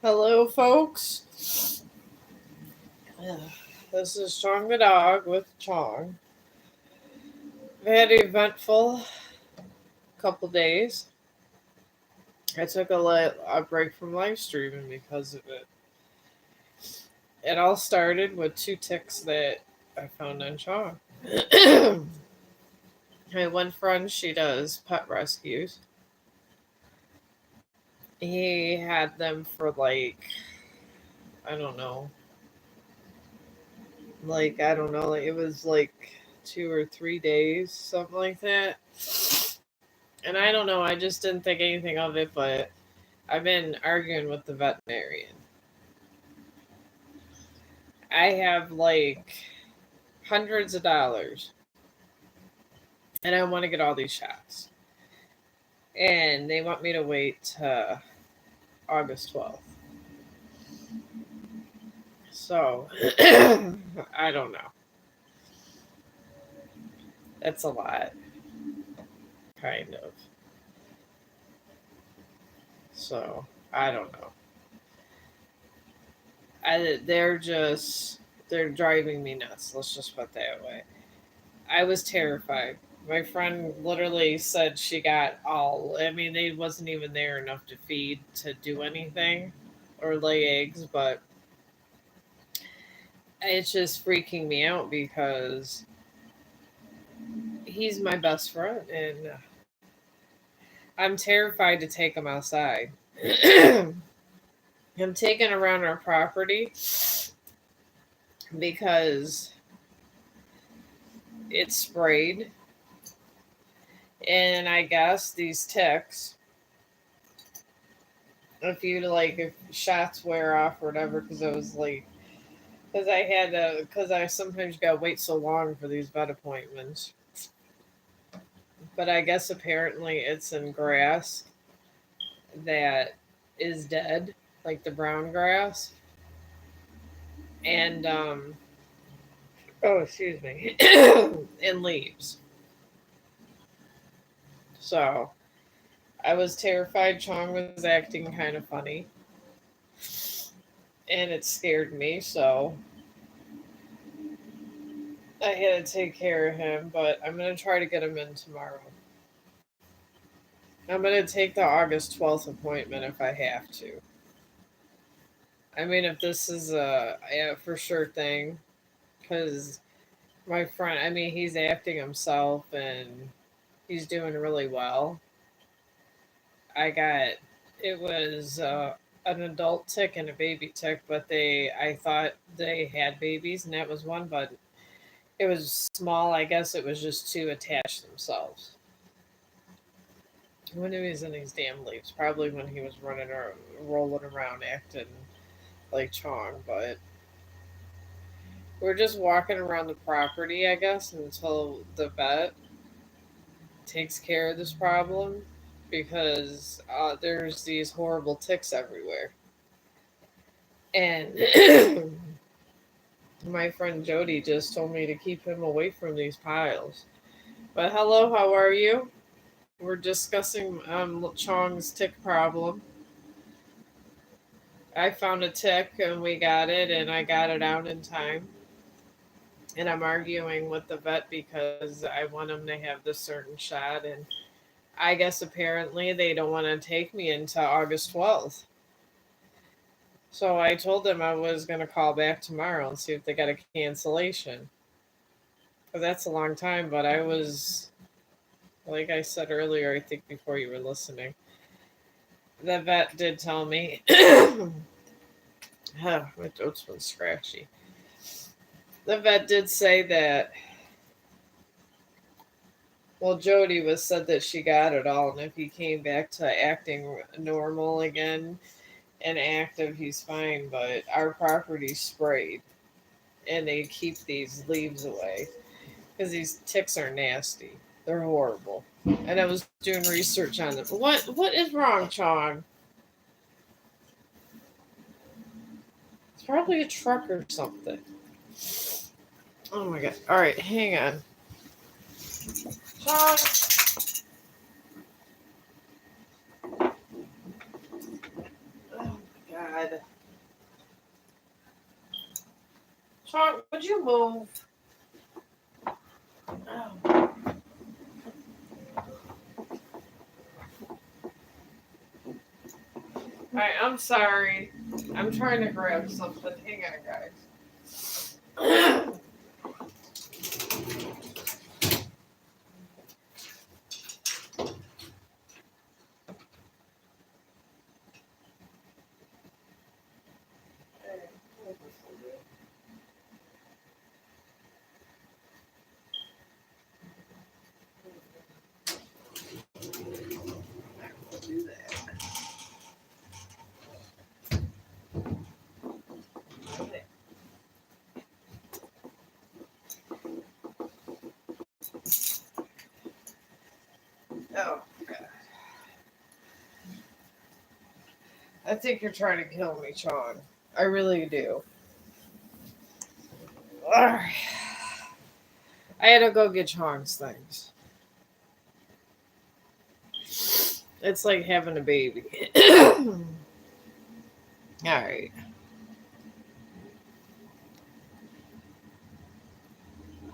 Hello, folks. This is Chong the dog with Chong. I had an eventful couple days. I took a break from live streaming because of it. It all started with two ticks that I found on Chong. My one friend, she does pet rescues. He had them for I don't know, I don't know, it was like 2 or 3 days, something like that. And I don't know, I just didn't think anything of it, but I've been arguing with the veterinarian. I have hundreds of dollars and I want to get all these shots. And they want me to wait to August 12th. So, I don't know. That's a lot, kind of. So, I don't know. They're driving me nuts. Let's just put it that way. I was terrified. My friend literally said she got I mean, they wasn't even there enough to feed to do anything or lay eggs, but it's just freaking me out because he's my best friend and I'm terrified to take him outside. I'm taking around our property because it's sprayed. And I guess these ticks, if shots wear off or whatever, because I sometimes gotta wait so long for these vet appointments. But I guess apparently it's in grass that is dead, like the brown grass. And, oh, excuse me, and leaves. So I was terrified. Chong was acting kind of funny. And it scared me, so I had to take care of him, but I'm going to try to get him in tomorrow. I'm going to take the August 12th appointment if I have to. I mean, if this is a for sure thing, because my friend, I mean, he's acting himself and he's doing really well. I got, it was an adult tick and a baby tick, but I thought they had babies, and that was one, but it was small. I guess it was just to attach themselves. When he was in these damn leaves, probably when he was running or rolling around acting like Chong, but we're just walking around the property, I guess, until the vet takes care of this problem because there's these horrible ticks everywhere. And my friend Jody just told me to keep him away from these piles. But hello, how are you? We're discussing Chong's tick problem. I found a tick and we got it, and I got it out in time. And I'm arguing with the vet because I want him to have this certain shot. And I guess apparently they don't want to take me until August 12th. So I told them I was going to call back tomorrow and see if they got a cancellation. But that's a long time, but like I said earlier, I think before you were listening, the vet did tell me, my throat's been scratchy. The vet did say that, well, Jody was said that she got it all, and if he came back to acting normal again and active, he's fine. But our property's sprayed, and they keep these leaves away because these ticks are nasty. They're horrible. And I was doing research on them. What is wrong, Chong? It's probably a truck or something. Oh my god. Alright, hang on. Chong. God. Chong, would you move? Oh. Alright, I'm sorry. I'm trying to grab something. Hang on, guys. Do that. Oh, God. I think you're trying to kill me, Chong. I really do. Alright. I had to go get Chong's things. It's like having a baby. Alright.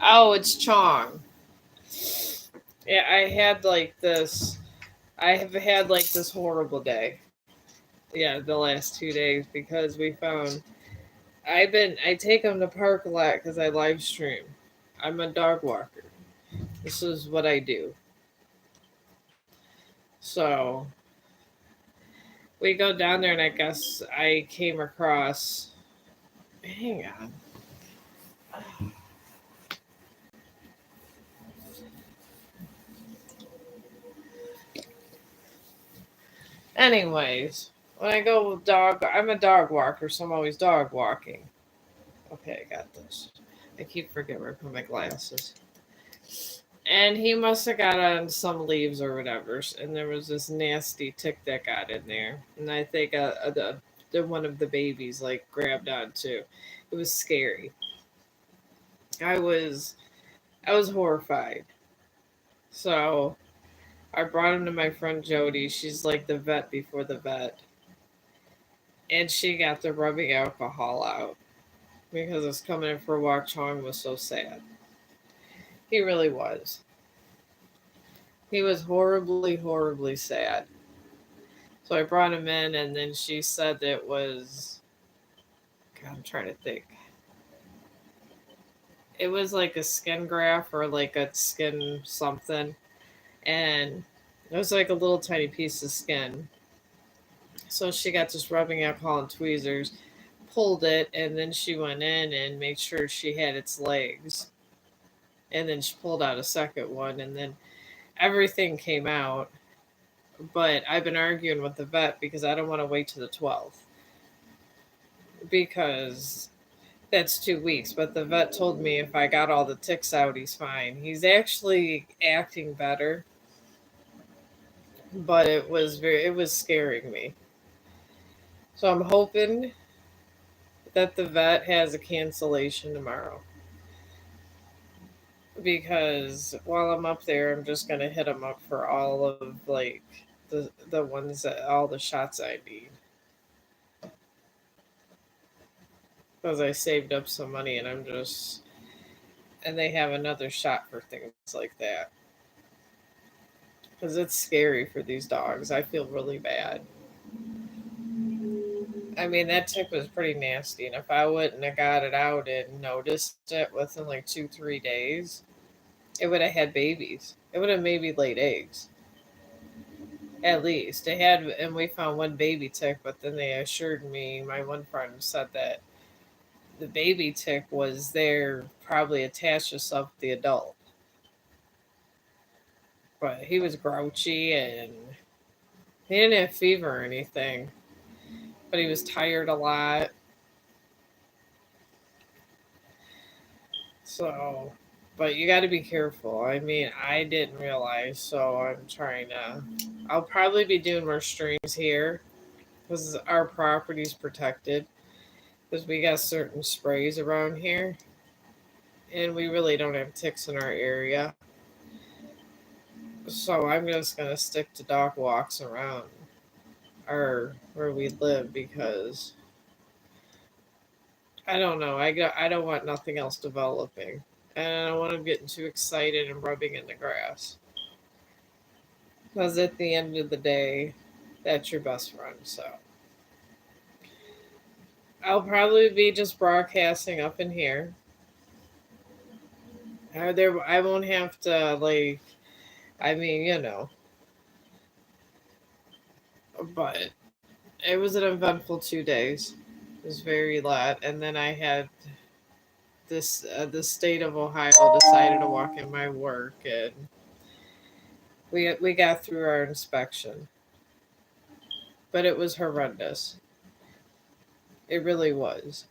Oh, it's Chong. Yeah, I had like this. I have had like this horrible day. Yeah, the last 2 days because we found. I take him to park a lot because I live stream. I'm a dog walker. This is what I do. So we go down there, and I guess I came across. Hang on. Anyways, when I go dog, I'm a dog walker, so I'm always dog walking. Okay, I got this. I keep forgetting where I put my glasses. And he must have got on some leaves or whatever, and there was this nasty tick that got in there, and I think the one of the babies like grabbed on too. It was scary. I was I was horrified. So I brought him to my friend Jody. She's like the vet before the vet, and she got the rubbing alcohol out because us coming in for a walk. Chong was so sad. He really was. He was horribly, horribly sad. So I brought him in, and then she said it was. God, I'm trying to think. It was like a skin graft or like a skin something, and it was like a little tiny piece of skin. So she got this rubbing alcohol and tweezers, pulled it, and then she went in and made sure she had its legs. And then she pulled out a second one, and then everything came out. But I've been arguing with the vet because I don't want to wait to the 12th because that's 2 weeks. But the vet told me if I got all the ticks out, he's fine. He's actually acting better, but it was scaring me. So I'm hoping that the vet has a cancellation tomorrow because while I'm up there, I'm just gonna hit him up for all of like the ones that all the shots I need because I saved up some money and and they have another shot for things like that because it's scary for these dogs. I feel really bad. I mean, that tick was pretty nasty, and if I wouldn't have got it out and noticed it within like 2 3 days, it would have had babies. It would have maybe laid eggs. At least it had, and we found one baby tick. But then they assured me, my one friend said that the baby tick was there, probably attached to itself to the adult. But he was grouchy and he didn't have fever or anything. But he was tired a lot. So, but you got to be careful. I mean, I didn't realize, so I'm trying to. I'll probably be doing more streams here because our property's protected because we got certain sprays around here and we really don't have ticks in our area. So I'm just gonna stick to dog walks around our where we live because I don't know. I don't want nothing else developing, and I don't want them getting too excited and rubbing in the grass. Because at the end of the day, that's your best friend. So I'll probably be just broadcasting up in here. There, I won't have to like. I mean, but it was an eventful 2 days. It was very lot, and then I had the state of Ohio decided to walk in my work, and we got through our inspection, but it was horrendous. It really was.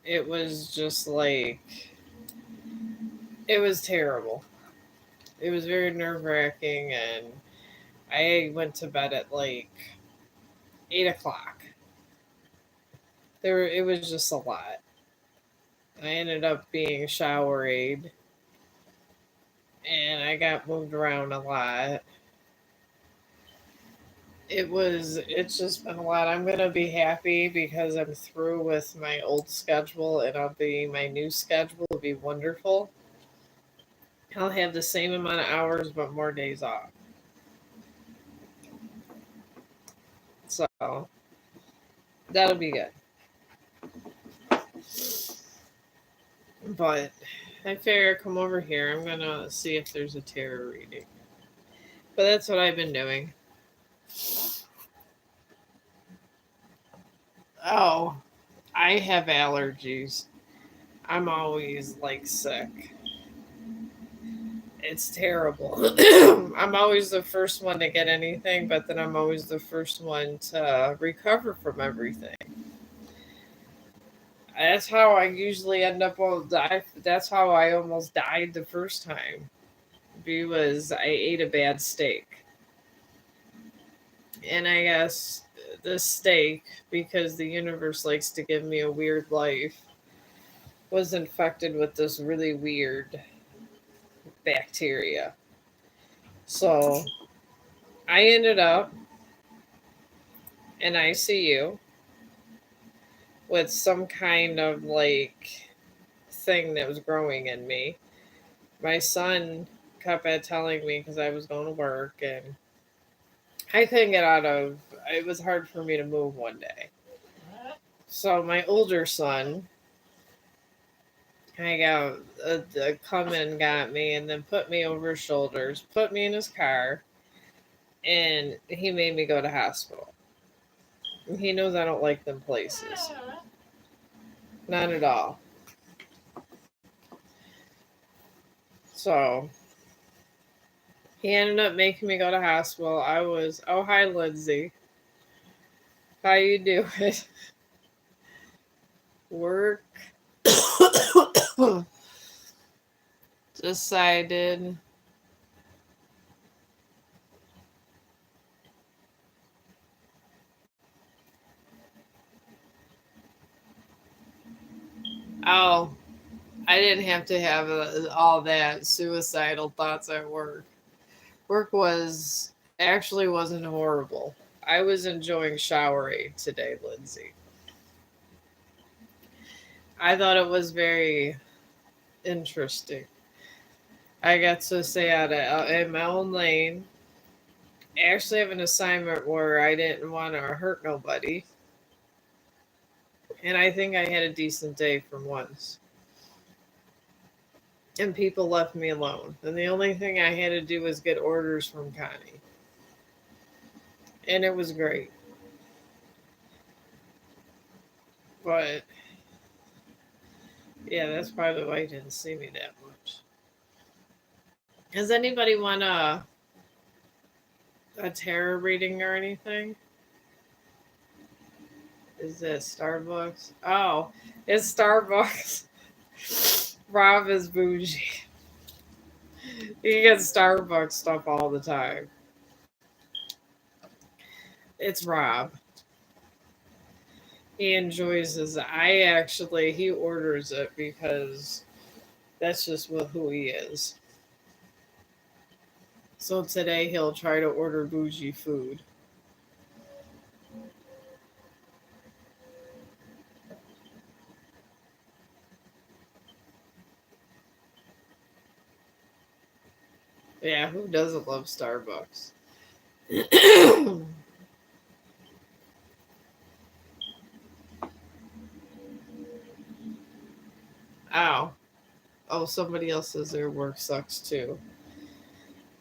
It was just like it was terrible. It was very nerve wracking, and I went to bed at like 8 o'clock. It was just a lot. I ended up being showered, and I got moved around a lot. It's just been a lot. I'm gonna be happy because I'm through with my old schedule, and my new schedule will be wonderful. I'll have the same amount of hours but more days off. So that'll be good. But I figure come over here. I'm gonna see if there's a tarot reading. But that's what I've been doing. Oh, I have allergies. I'm always like sick. It's terrible. I'm always the first one to get anything, but then I'm always the first one to recover from everything. That's how I usually end up on die. That's how I almost died the first time. Because I ate a bad steak. And I guess this steak, because the universe likes to give me a weird life, was infected with this really weird bacteria. So I ended up in ICU with some kind of like thing that was growing in me. My son kept at telling me because I was going to work and I couldn't get out of it was hard for me to move one day. So my older son, I got come and got me and then put me over his shoulders, put me in his car, and he made me go to hospital. He knows I don't like them places. Not at all. So he ended up making me go to hospital. Oh hi Lindsay. How you doing? Work decided oh I didn't have to have all that suicidal thoughts at work. Work was actually wasn't horrible. I was enjoying showering today, Lindsay. I thought it was very interesting. I got to stay out in my own lane. I actually have an assignment where I didn't want to hurt nobody, and I think I had a decent day for once. And people left me alone. And the only thing I had to do was get orders from Connie, and it was great. But yeah, that's probably why you didn't see me that much. Does anybody want a tarot reading or anything? Is it Starbucks? Oh, it's Starbucks. Rob is bougie. He gets Starbucks stuff all the time. It's Rob. He enjoys his. He orders it because that's just who he is. So today he'll try to order bougie food. Yeah, who doesn't love Starbucks? Ow. Oh, somebody else says their work sucks too.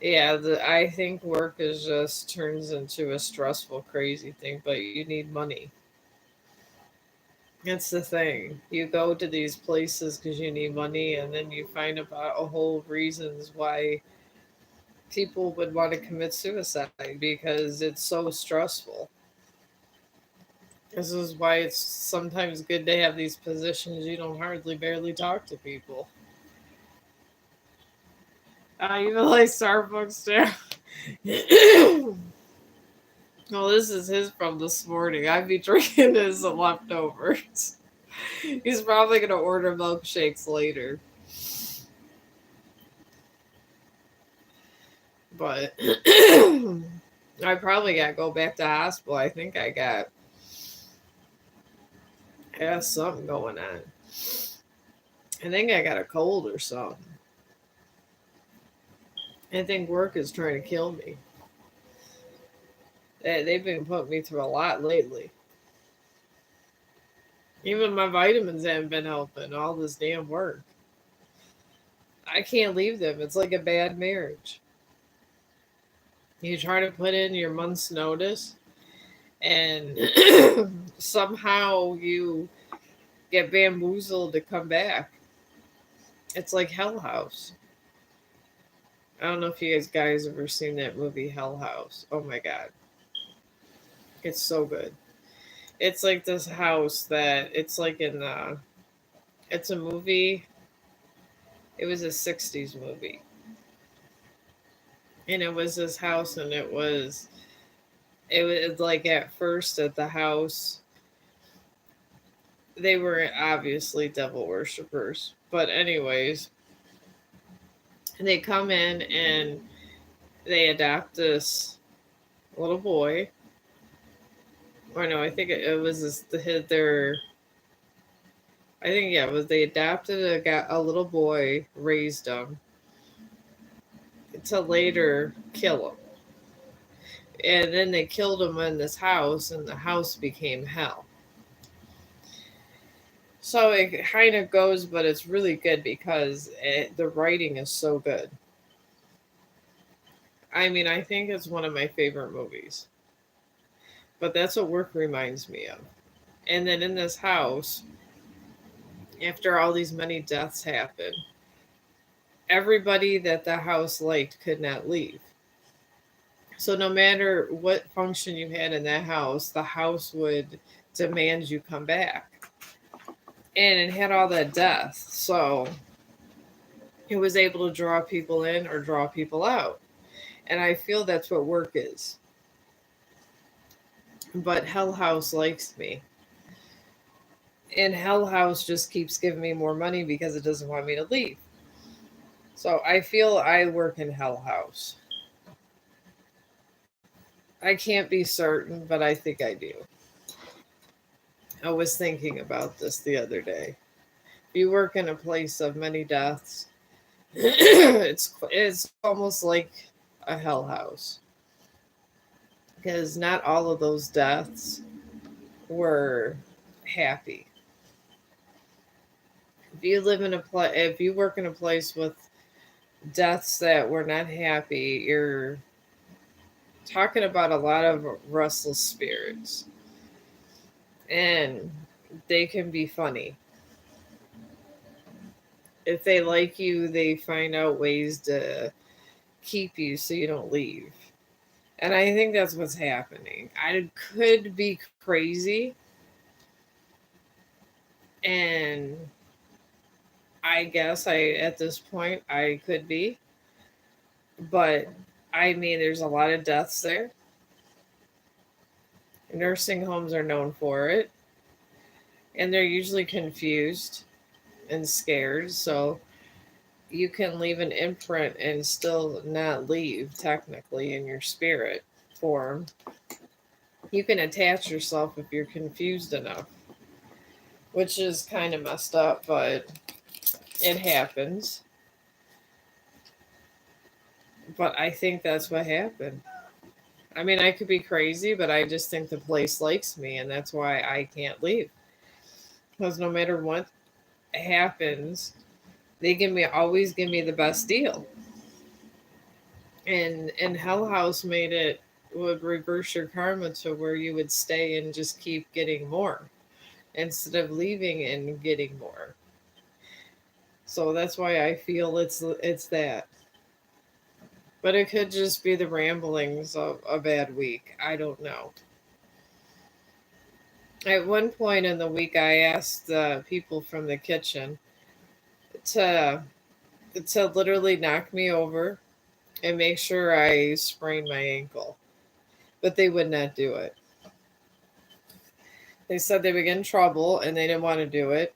Yeah, I think work is just turns into a stressful, crazy thing, but you need money. It's the thing. You go to these places because you need money, and then you find about a whole reasons why people would want to commit suicide because it's so stressful. This is why it's sometimes good to have these positions you don't hardly barely talk to people. Even like Starbucks too. Well, this is his from this morning. I'd be drinking his leftovers. He's probably gonna order milkshakes later. But I probably gotta go back to hospital. I think I got something going on. I think I got a cold or something. I think work is trying to kill me. They've been putting me through a lot lately. Even my vitamins haven't been helping. All this damn work. I can't leave them. It's like a bad marriage. You try to put in your month's notice, and somehow you get bamboozled to come back. It's like Hell House. I don't know if you guys ever seen that movie Hell House. Oh my god, it's so good. It's like this house that it's like in the. It's a movie. It was a '60s movie, and it was this house, and it was like at first at the house they were obviously devil worshippers, but anyways, they come in and they adopt this little boy. Or no, I think it was their. I think yeah, it was they adopted a little boy, raised him to later kill him, and then they killed him in this house, and the house became hell. So it kind of goes, but it's really good because the writing is so good. I mean, I think it's one of my favorite movies, but that's what work reminds me of. And then in this house, after all these many deaths happen, everybody that the house liked could not leave. So no matter what function you had in that house, the house would demand you come back. And it had all that death. So it was able to draw people in or draw people out. And I feel that's what work is. But Hell House likes me. And Hell House just keeps giving me more money because it doesn't want me to leave. So I feel I work in Hell House. I can't be certain, but I think I do. I was thinking about this the other day. You work in a place of many deaths. It's almost like a hell house because not all of those deaths were happy. If you work in a place with deaths that were not happy, you're talking about a lot of restless spirits, and they can be funny. If they like you, they find out ways to keep you so you don't leave. And I think that's what's happening. I could be crazy, and I guess at this point I could be, but I mean there's a lot of deaths there. Nursing homes are known for it, and they're usually confused and scared, so you can leave an imprint and still not leave technically in your spirit form. You can attach yourself if you're confused enough, which is kind of messed up, but it happens. But I think that's what happened. I mean, I could be crazy, but I just think the place likes me, and that's why I can't leave. Because no matter what happens, they always give me the best deal. And Hell House made it would reverse your karma to where you would stay and just keep getting more instead of leaving and getting more. So that's why I feel it's that. But it could just be the ramblings of a bad week. I don't know. At one point in the week, I asked the people from the kitchen to literally knock me over and make sure I sprained my ankle, but they would not do it. They said they would get in trouble and they didn't want to do it.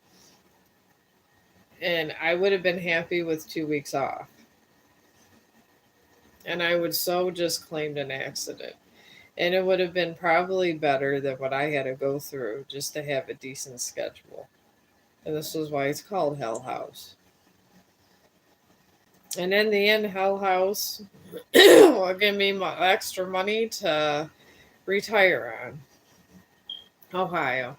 And I would have been happy with 2 weeks off. And I would so just claimed an accident. And it would have been probably better than what I had to go through just to have a decent schedule. And this is why it's called Hell House. And in the end, Hell House will give me extra money to retire on. Ohio.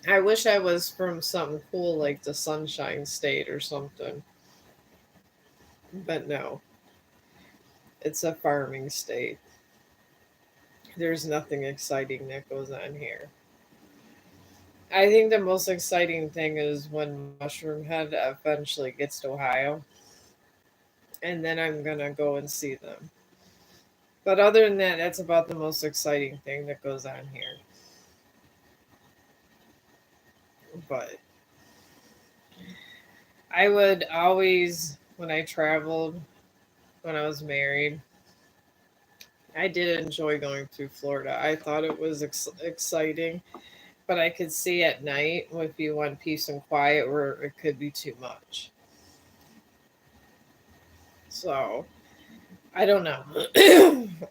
I wish I was from something cool like the Sunshine State or something. But no, it's a farming state. There's nothing exciting that goes on here. I think the most exciting thing is when Mushroom Head eventually gets to Ohio, and then I'm gonna go and see them. But other than that, that's about the most exciting thing that goes on here. But I would always, when I traveled, when I was married, I did enjoy going through Florida. I thought it was exciting, but I could see at night if you want peace and quiet where it could be too much. So I don't know.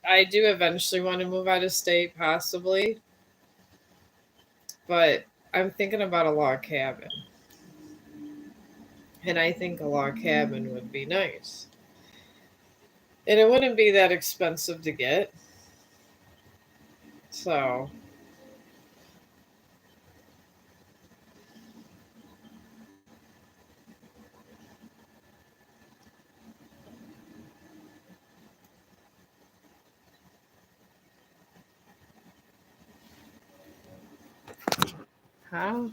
I do eventually want to move out of state, possibly, but I'm thinking about a log cabin. And I think a log cabin would be nice. And it wouldn't be that expensive to get. So, huh?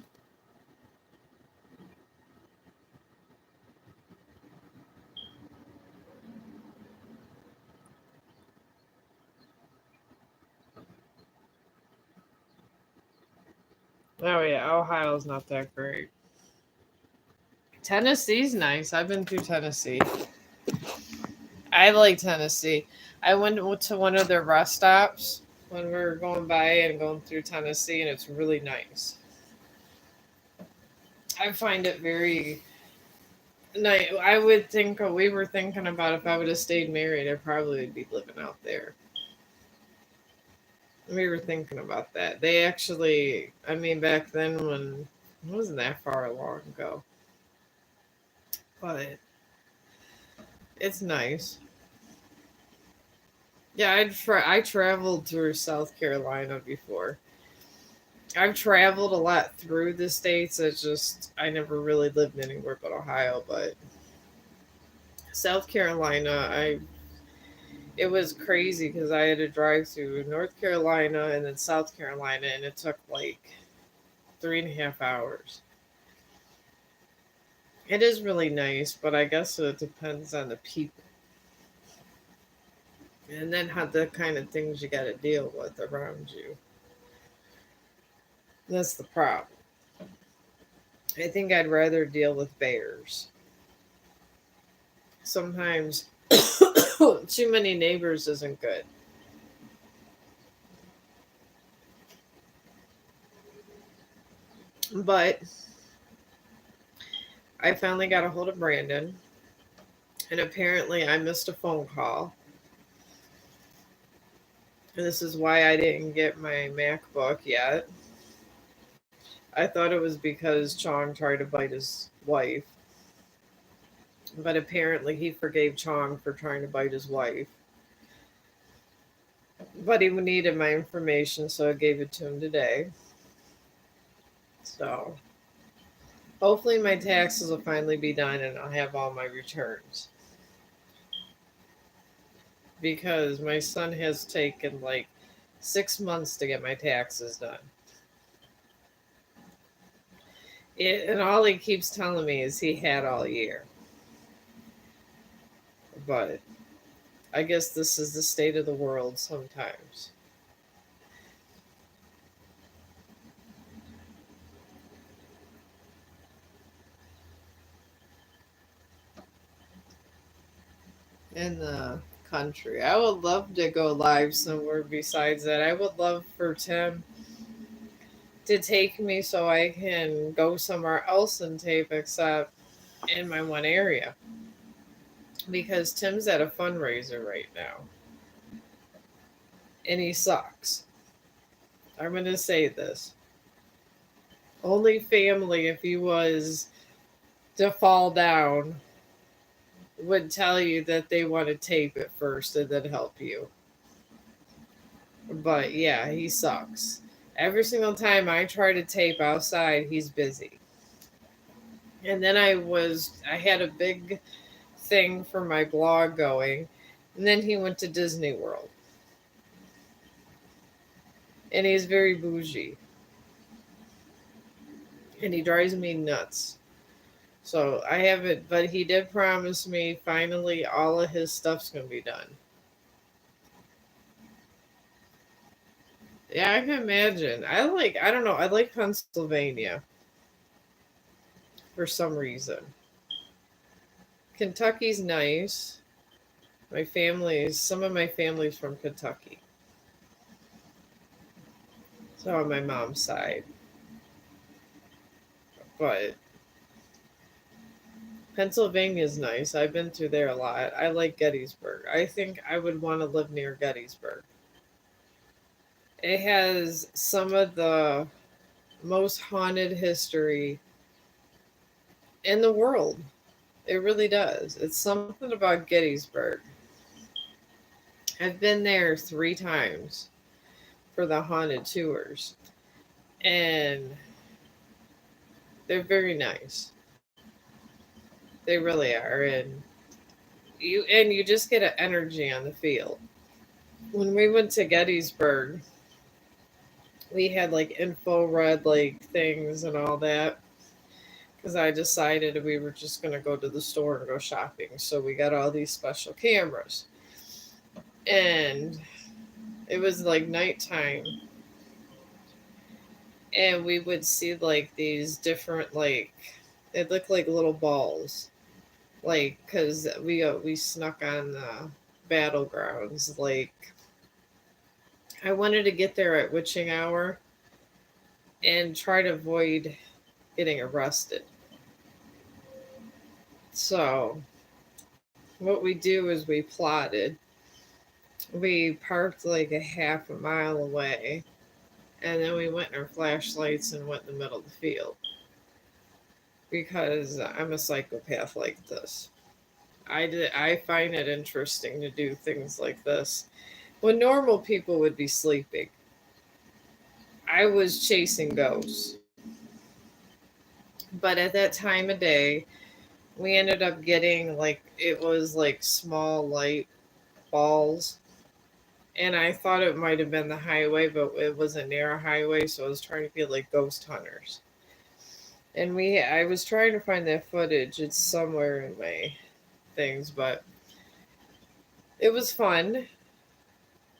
Oh, yeah. Ohio's not that great. Tennessee's nice. I've been through Tennessee. I like Tennessee. I went to one of their rest stops when we were going by and going through Tennessee, and it's really nice. I find it very nice. I would think we were thinking about if I would have stayed married, I probably would be living out there. We were thinking about that. They actually, I mean, back then when it wasn't that far long ago, but it's nice. Yeah, I traveled through South Carolina before. I've traveled a lot through the states. It's just I never really lived anywhere but Ohio. But South Carolina, I it was crazy because I had to drive through North Carolina and then South Carolina, and it took like 3.5 hours. It is really nice, but I guess it depends on the people and then how the kind of things you got to deal with around you. That's the problem. I think I'd rather deal with bears. Sometimes too many neighbors isn't good. But I finally got a hold of Brandon, and apparently I missed a phone call. And this is why I didn't get my MacBook yet. I thought it was because Chong tried to bite his wife, but apparently he forgave Chong for trying to bite his wife. But he needed my information, so I gave it to him today. So hopefully my taxes will finally be done and I'll have all my returns. Because my son has taken like 6 months to get my taxes done. And all he keeps telling me is he had all year. But I guess this is the state of the world sometimes. In the country. I would love to go live somewhere besides that. I would love for Tim to take me so I can go somewhere else and tape except in my one area. Because Tim's at a fundraiser right now. And he sucks. I'm going to say this. Only family, if he was to fall down, would tell you that they want to tape it first and then help you. But yeah, he sucks. Every single time I try to tape outside, he's busy. And then I had a big thing for my blog going, and then he went to Disney World. And he's very bougie. And he drives me nuts. So I haven't, but he did promise me finally all of his stuff's going to be done. Yeah, I can imagine. I don't know, I like Pennsylvania for some reason. Kentucky's nice. Some of my family's from Kentucky. So on my mom's side. But Pennsylvania's nice. I've been through there a lot. I like Gettysburg. I think I would want to live near Gettysburg. It has some of the most haunted history in the world. It really does. It's something about Gettysburg. I've been there 3 times for the haunted tours, and they're very nice. They really are, and you just get an energy on the field. When we went to Gettysburg, we had like infrared like things and all that because I decided we were just going to go to the store and go shopping. So we got all these special cameras. And it was like nighttime. And we would see like these different, like, it looked like little balls. Like, because we snuck on the battlegrounds. Like, I wanted to get there at witching hour and try to avoid getting arrested. So what we do is we plotted. We parked like a half a mile away, and then we went in our flashlights and went in the middle of the field. Because I'm a psychopath like this. I find it interesting to do things like this when normal people would be sleeping. I was chasing ghosts. But at that time of day, we ended up getting like it was like small light balls. And I thought it might have been the highway, but it was a narrow highway, so I was trying to be like ghost hunters. And I was trying to find that footage. It's somewhere in my things, but it was fun.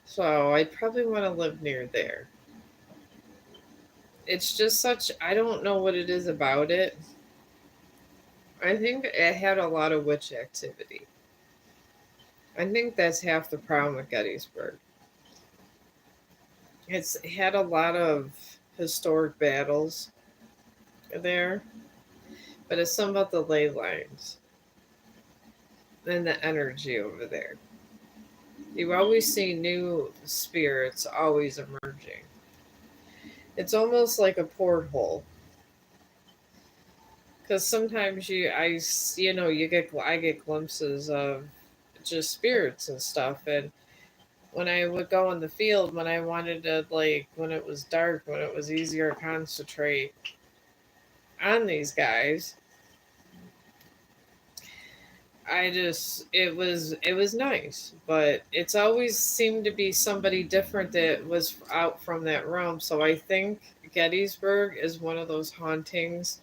So I probably want to live near there. It's just I don't know what it is about it. I think it had a lot of witch activity. I think that's half the problem with Gettysburg. It's had a lot of historic battles there, but it's something about the ley lines and the energy over there. You always see new spirits always emerging. It's almost like a porthole. Because sometimes I get glimpses of just spirits and stuff, and when I would go in the field, when I wanted to, like, when it was dark, when it was easier to concentrate on these guys, it was nice, but it's always seemed to be somebody different that was out from that realm. So I think Gettysburg is one of those hauntings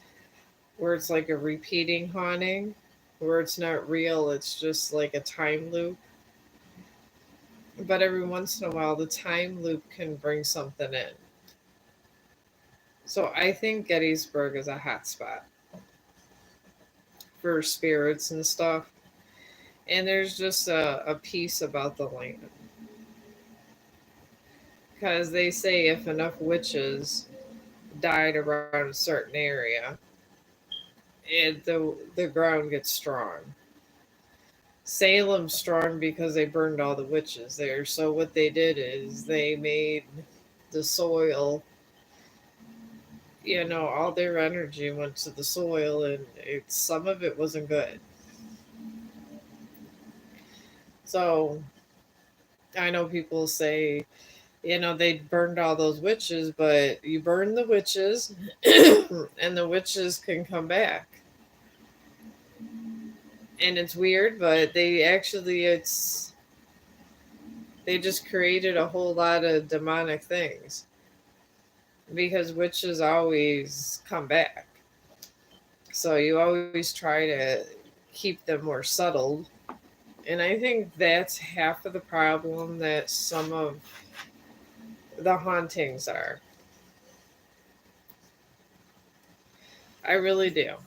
where it's like a repeating haunting, where it's not real, it's just like a time loop. But every once in a while, the time loop can bring something in. So I think Gettysburg is a hot spot for spirits and stuff. And there's just a piece about the land. Because they say if enough witches died around a certain area, the ground gets strong. Salem's strong because they burned all the witches there. So what they did is they made the soil, all their energy went to the soil, and some of it wasn't good. So I know people say, they burned all those witches, but you burn the witches and the witches can come back. And it's weird, but they just created a whole lot of demonic things because witches always come back. So you always try to keep them more subtle. And I think that's half of the problem that some of the hauntings are. I really do.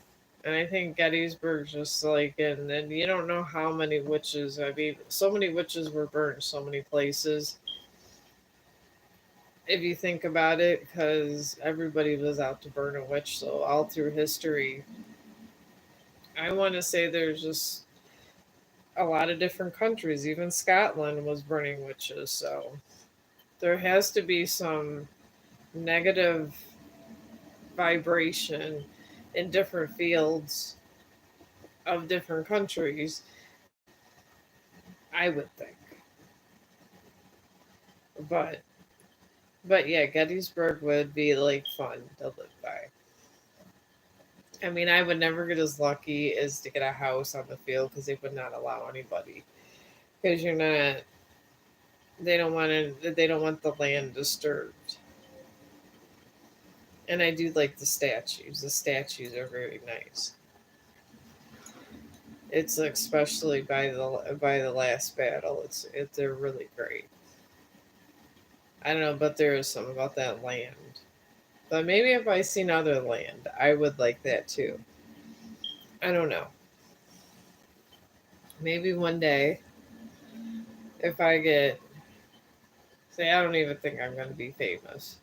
And I think Gettysburg just like, and then you don't know how many witches. I mean, so many witches were burned so many places. If you think about it, because everybody was out to burn a witch. So all through history, I want to say there's just a lot of different countries. Even Scotland was burning witches. So there has to be some negative vibration in different fields of different countries, I would think. But but yeah, Gettysburg would be like fun to live by. I mean, I would never get as lucky as to get a house on the field because they would not allow anybody. Because you're not, they don't want the land disturbed. And I do like the statues. The statues are very nice. It's especially by the last battle. They're really great. I don't know, but there is something about that land. But maybe if I seen other land, I would like that too. I don't know. Maybe one day, if I get, say, I don't even think I'm going to be famous.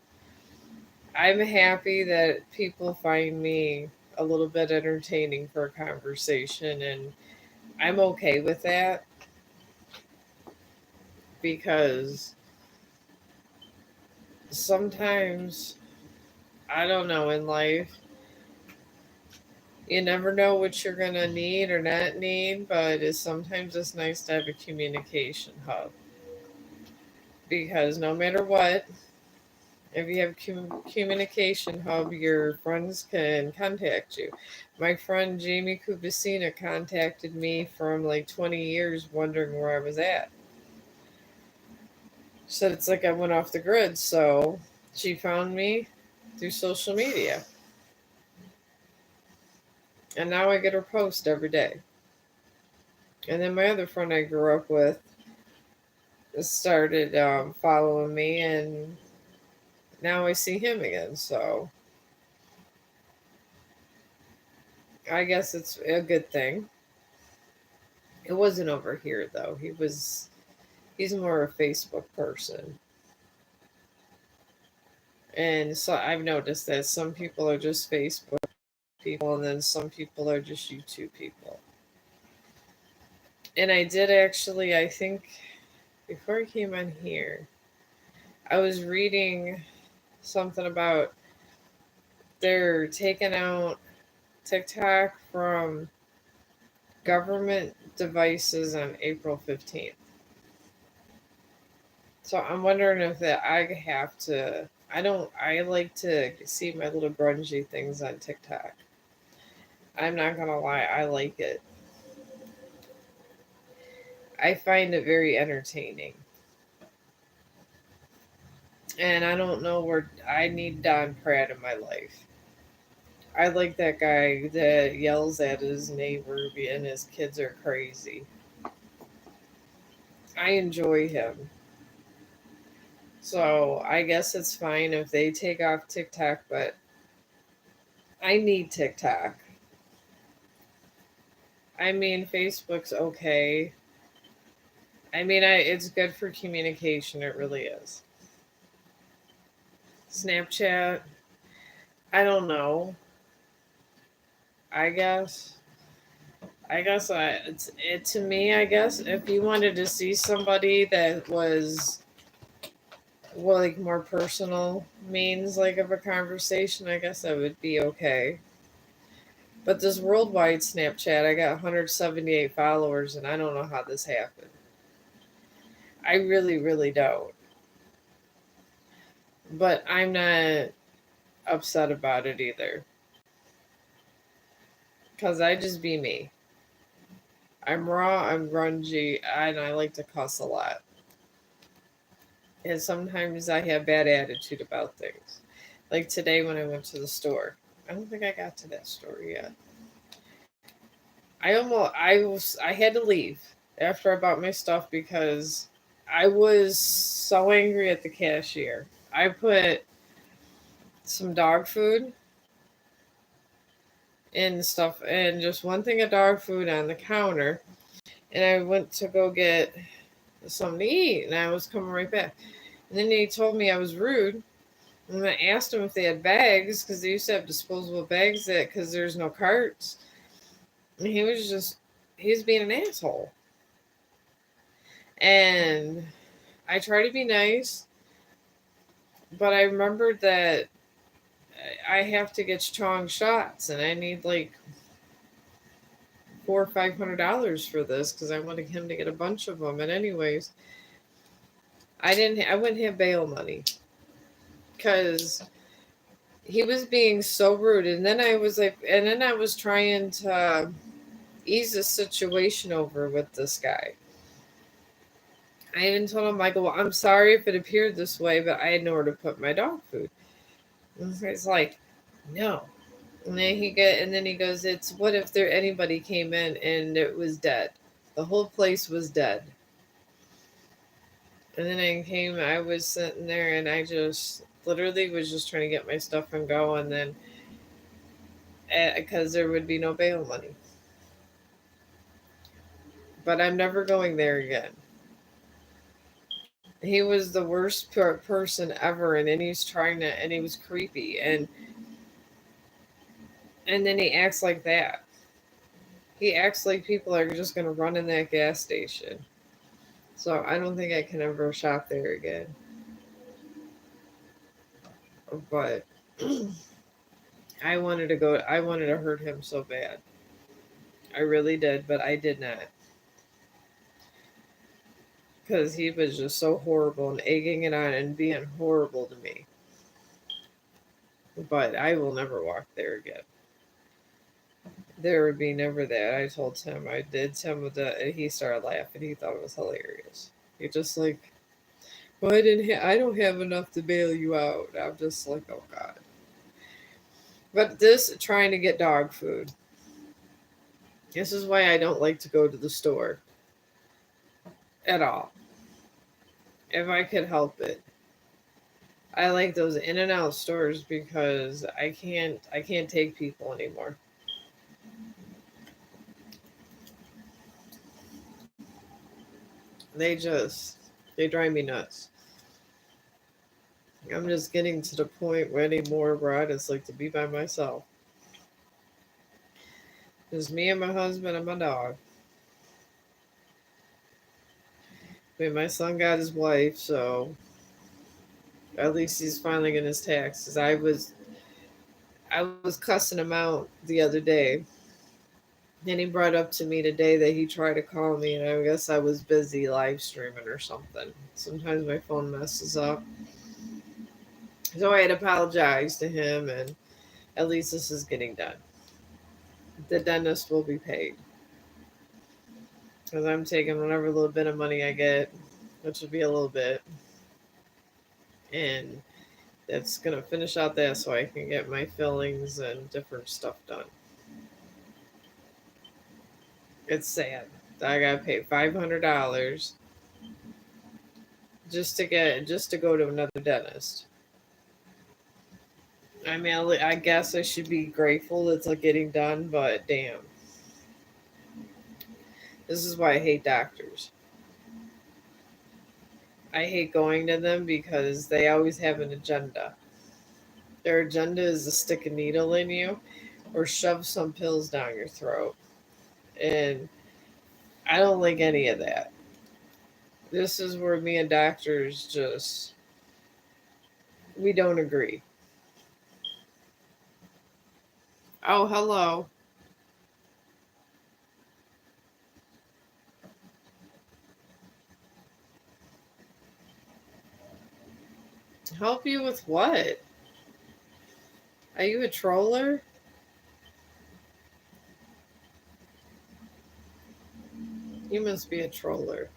I'm happy that people find me a little bit entertaining for a conversation, and I'm okay with that because sometimes, I don't know, in life, you never know what you're going to need or not need, but sometimes it's nice to have a communication hub because no matter what, if you have communication hub, your friends can contact you. My friend Jamie Kubicina contacted me from like 20 years wondering where I was at. She said it's like I went off the grid, so she found me through social media. And now I get her post every day. And then my other friend I grew up with started following me, and now I see him again. So I guess it's a good thing. It wasn't over here though. He's more a Facebook person. And so I've noticed that some people are just Facebook people and then some people are just YouTube people. And I did actually, I think before I came on here, I was reading something about they're taking out TikTok from government devices on April 15th. So I'm wondering if that I have to. I don't. I like to see my little grungy things on TikTok. I'm not gonna lie. I like it. I find it very entertaining. And I don't know where I need Don Pratt in my life. I like that guy that yells at his neighbor and his kids are crazy. I enjoy him. So I guess it's fine if they take off TikTok, but I need TikTok. I mean, Facebook's okay. I mean, it's good for communication. It really is. Snapchat, I don't know. I guess. It's it to me. I guess if you wanted to see somebody that was well, like more personal means like of a conversation, I guess that would be okay. But this worldwide Snapchat, I got 178 followers, and I don't know how this happened. I really, really don't. But I'm not upset about it either, cause I just be me. I'm raw. I'm grungy, and I like to cuss a lot. And sometimes I have bad attitude about things. Like today when I went to the store. I don't think I got to that store yet. I had to leave after I bought my stuff because I was so angry at the cashier. I put some dog food and stuff and just one thing of dog food on the counter, and I went to go get something to eat, and I was coming right back. And then he told me I was rude. And I asked him if they had bags because they used to have disposable bags that because there's no carts. And he was being an asshole. And I try to be nice, but I remembered that I have to get Chong shots, and I need like $400 or $500 for this because I wanted him to get a bunch of them. And anyways, I wouldn't have bail money because he was being so rude. And then I was trying to ease the situation over with this guy. I even told him, I go, well, I'm sorry if it appeared this way, but I had nowhere to put my dog food. And he's like, no. And then he goes, it's what if there anybody came in and it was dead? The whole place was dead. And then I was sitting there and I just literally was just trying to get my stuff and go. And then, because there would be no bail money. But I'm never going there again. He was the worst person ever. And then and he was creepy. And then he acts like that. He acts like people are just going to run in that gas station. So I don't think I can ever shop there again. But I wanted to hurt him so bad. I really did, but I did not. Because he was just so horrible and egging it on and being horrible to me. But I will never walk there again. There would be never that. I told Tim, I did Tim with the, and he started laughing. He thought it was hilarious. He just like, well, I don't have enough to bail you out. I'm just like, oh God. But this, trying to get dog food. This is why I don't like to go to the store at all. If I could help it. I like those in and out stores because I can't take people anymore. They just they drive me nuts. I'm just getting to the point where anymore where I just like to be by myself. Just me and my husband and my dog. I mean, my son got his wife, so at least he's finally getting his taxes. I was cussing him out the other day. And he brought up to me today that he tried to call me, and I guess I was busy live streaming or something. Sometimes my phone messes up. So I had apologized to him, and at least this is getting done. The dentist will be paid. Because I'm taking whatever little bit of money I get, which would be a little bit, and that's going to finish out that so I can get my fillings and different stuff done. It's sad that I got to pay $500 just to go to another dentist. I mean, I guess I should be grateful it's like getting done, but damn. This is why I hate doctors. I hate going to them because they always have an agenda. Their agenda is to stick a needle in you or shove some pills down your throat. And I don't like any of that. This is where me and doctors just, we don't agree. Oh, hello. Help you with what? Are you a troller? You must be a troller.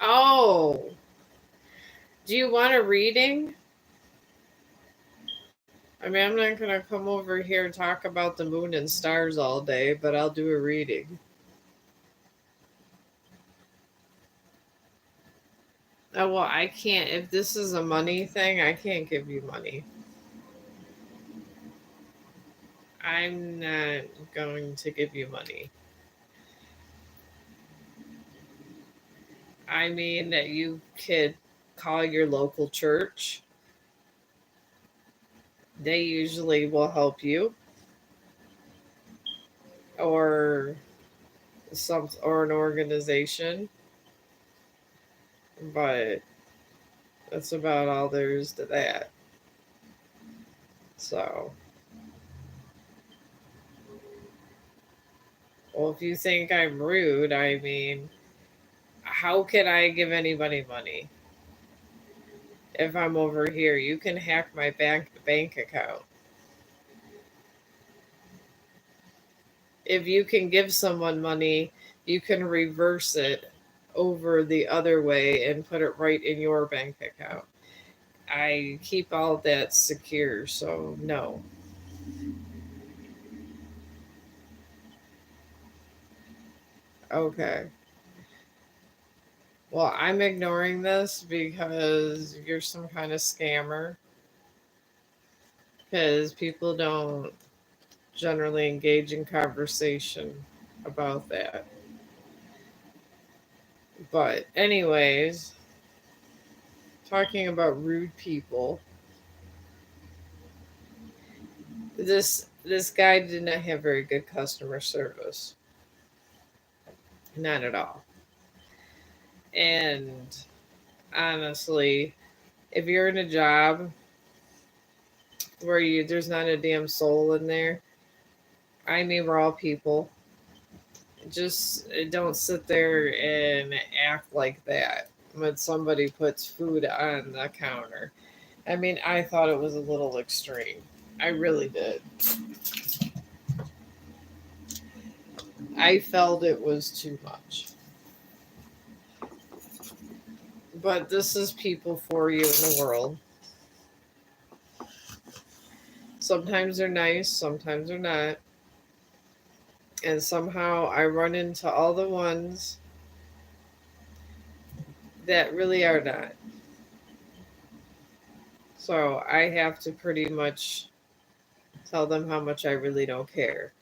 Oh, do you want a reading? I mean, I'm not going to come over here and talk about the moon and stars all day, but I'll do a reading. Oh, well, I can't. If this is a money thing, I can't give you money. I'm not going to give you money. I mean, that you could call your local church. They usually will help you, or or an organization, but that's about all there is to that. So, well, if you think I'm rude, I mean, how can I give anybody money if I'm over here? You can hack my bank account. If you can give someone money, you can reverse it over the other way and put it right in your bank account. I keep all that secure, so no. Okay. Well, I'm ignoring this because you're some kind of scammer. Because people don't generally engage in conversation about that. But, anyways, talking about rude people, this guy did not have very good customer service. Not at all. And honestly, if you're in a job where there's not a damn soul in there, I mean we're all people. Just don't sit there and act like that when somebody puts food on the counter. I mean, I thought it was a little extreme. I really did. I felt it was too much. But this is people for you in the world. Sometimes they're nice, sometimes they're not. And somehow I run into all the ones that really are not. So I have to pretty much tell them how much I really don't care.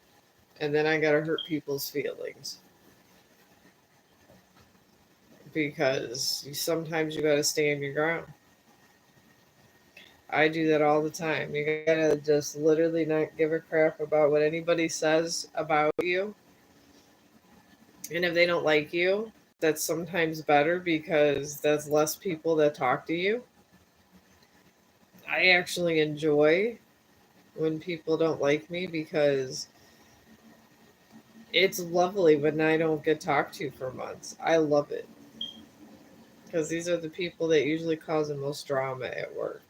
And then I got to hurt people's feelings. Because sometimes you got to stand your ground. I do that all the time. You got to just literally not give a crap about what anybody says about you. And if they don't like you, that's sometimes better because that's less people that talk to you. I actually enjoy when people don't like me because it's lovely when I don't get talked to for months. I love it because these are the people that usually cause the most drama at work.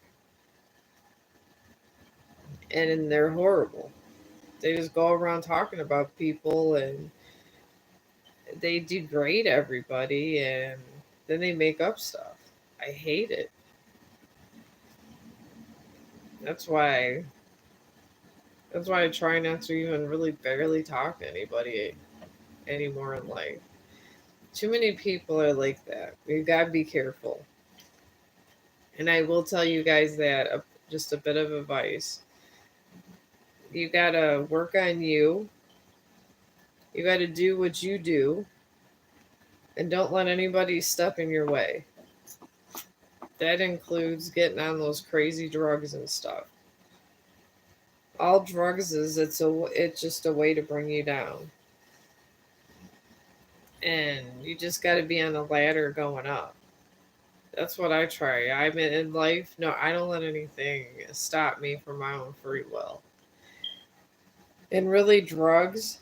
And they're horrible. They just go around talking about people and they degrade everybody and then they make up stuff. I hate it. That's why I try not to even really barely talk to anybody anymore in life. Too many people are like that. You gotta be careful. And I will tell you guys that just a bit of advice. You gotta work on you. You gotta do what you do, and don't let anybody step in your way. That includes getting on those crazy drugs and stuff. All drugs is it's just a way to bring you down, and you just got to be on the ladder going up. That's what I try. I'm in life. No, I don't let anything stop me from my own free will. And really, drugs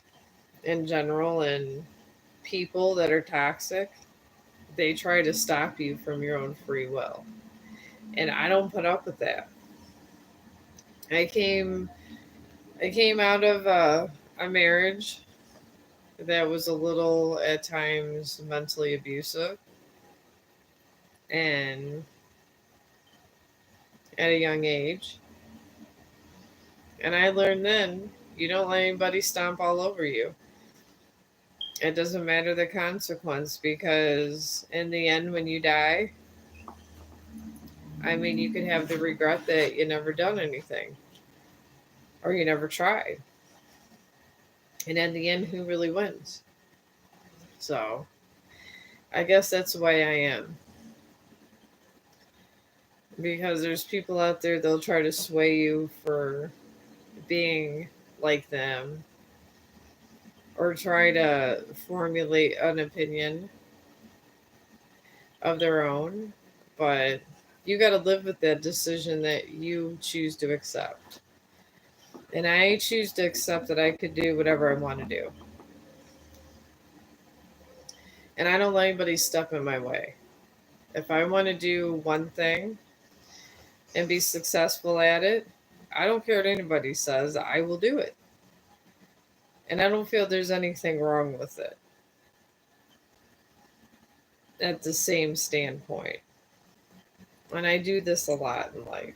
in general and people that are toxic, they try to stop you from your own free will. And I don't put up with that. I came I came out of a marriage that was a little at times mentally abusive and at a young age. And I learned then you don't let anybody stomp all over you. It doesn't matter the consequence because in the end, when you die, I mean, you could have the regret that you never done anything or you never tried. And in the end, who really wins? So I guess that's the way I am. Because there's people out there, they'll try to sway you for being like them or try to formulate an opinion of their own. But you got to live with that decision that you choose to accept. And I choose to accept that I could do whatever I want to do. And I don't let anybody step in my way. If I want to do one thing and be successful at it, I don't care what anybody says, I will do it. And I don't feel there's anything wrong with it at the same standpoint. And I do this a lot in life.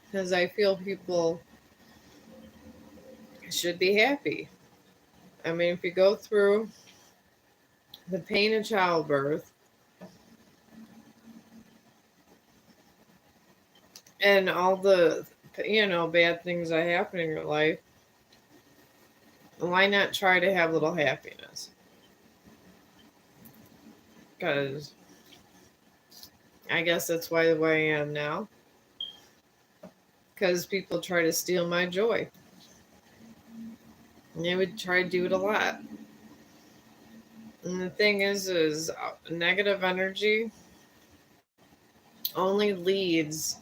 Because I feel people should be happy. I mean, if you go through the pain of childbirth and all the, bad things that happen in your life, why not try to have a little happiness? Because I guess that's why the way I am now. Because people try to steal my joy. And they would try to do it a lot. And the thing is negative energy only leads,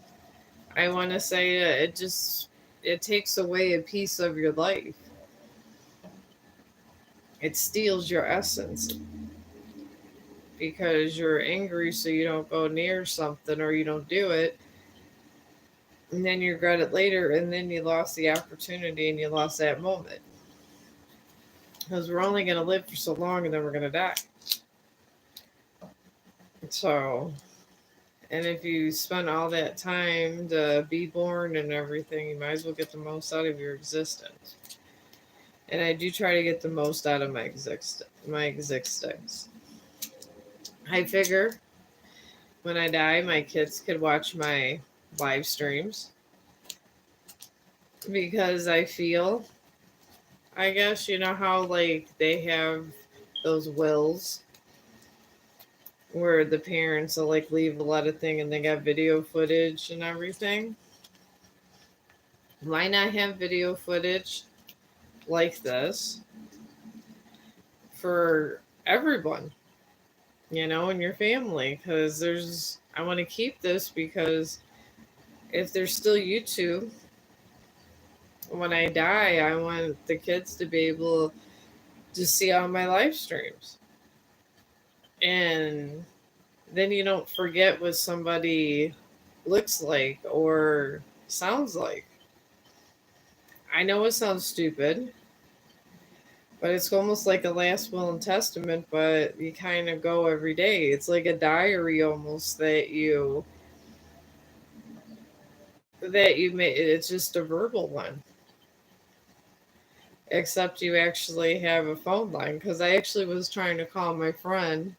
I want to say, it takes away a piece of your life. It steals your essence because you're angry, so you don't go near something or you don't do it. And then you regret it later, and then you lost the opportunity and you lost that moment. Because we're only going to live for so long and then we're going to die. So, and if you spend all that time to be born and everything, you might as well get the most out of your existence. And I do try to get the most out of my existence. I figure when I die, my kids could watch my live streams because I feel, I guess, you know how like they have those wills where the parents will like leave a lot of thing and they got video footage and everything. Why not have video footage like this for everyone, in your family. Because I want to keep this because if there's still YouTube, when I die, I want the kids to be able to see all my live streams. And then you don't forget what somebody looks like or sounds like. I know it sounds stupid, but it's almost like a last will and testament, but you kind of go every day. It's like a diary almost that you make. It's just a verbal one, except you actually have a phone line. Because I actually was trying to call my friend,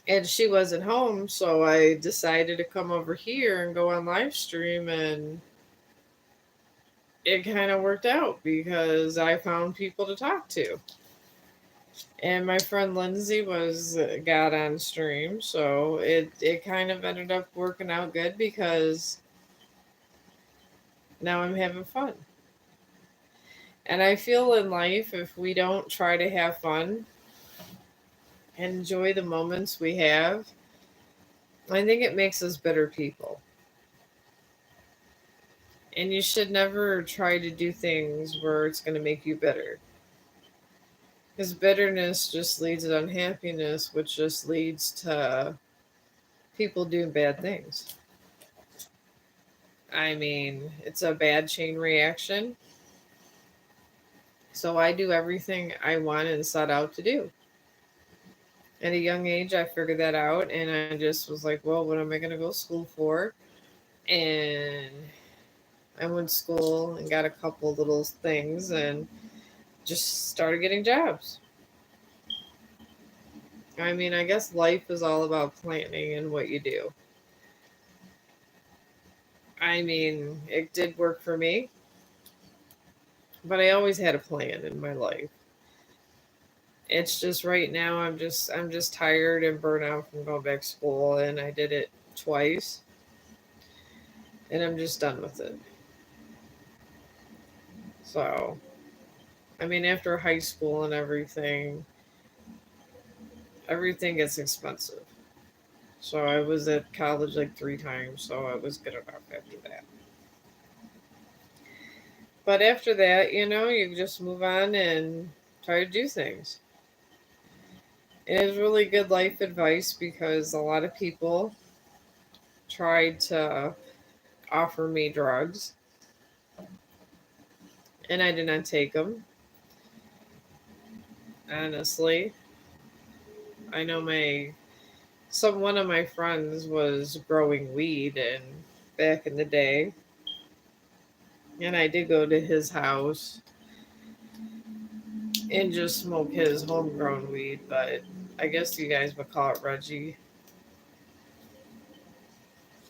and she wasn't home, so I decided to come over here and go on live stream, and it kind of worked out because I found people to talk to. And my friend Lindsay was got on stream, so it kind of ended up working out good because now I'm having fun. And I feel in life, if we don't try to have fun and enjoy the moments we have, I think it makes us better people. And you should never try to do things where it's going to make you bitter. Because bitterness just leads to unhappiness, which just leads to people doing bad things. I mean, it's a bad chain reaction. So I do everything I want and set out to do. At a young age, I figured that out, and I just was like, well, what am I going to go to school for? And I went to school and got a couple little things and just started getting jobs. I mean, I guess life is all about planning and what you do. I mean, it did work for me, but I always had a plan in my life. It's just right now I'm just tired and burnt out from going back to school, and I did it twice, and I'm just done with it. So, I mean, after high school and everything gets expensive. So I was at college like 3 times, so I was good enough after that. But after that, you just move on and try to do things. It is really good life advice because a lot of people tried to offer me drugs and I did not take them. Honestly, I know one of my friends was growing weed and back in the day, and I did go to his house and just smoke his homegrown weed, but I guess you guys would call it Reggie.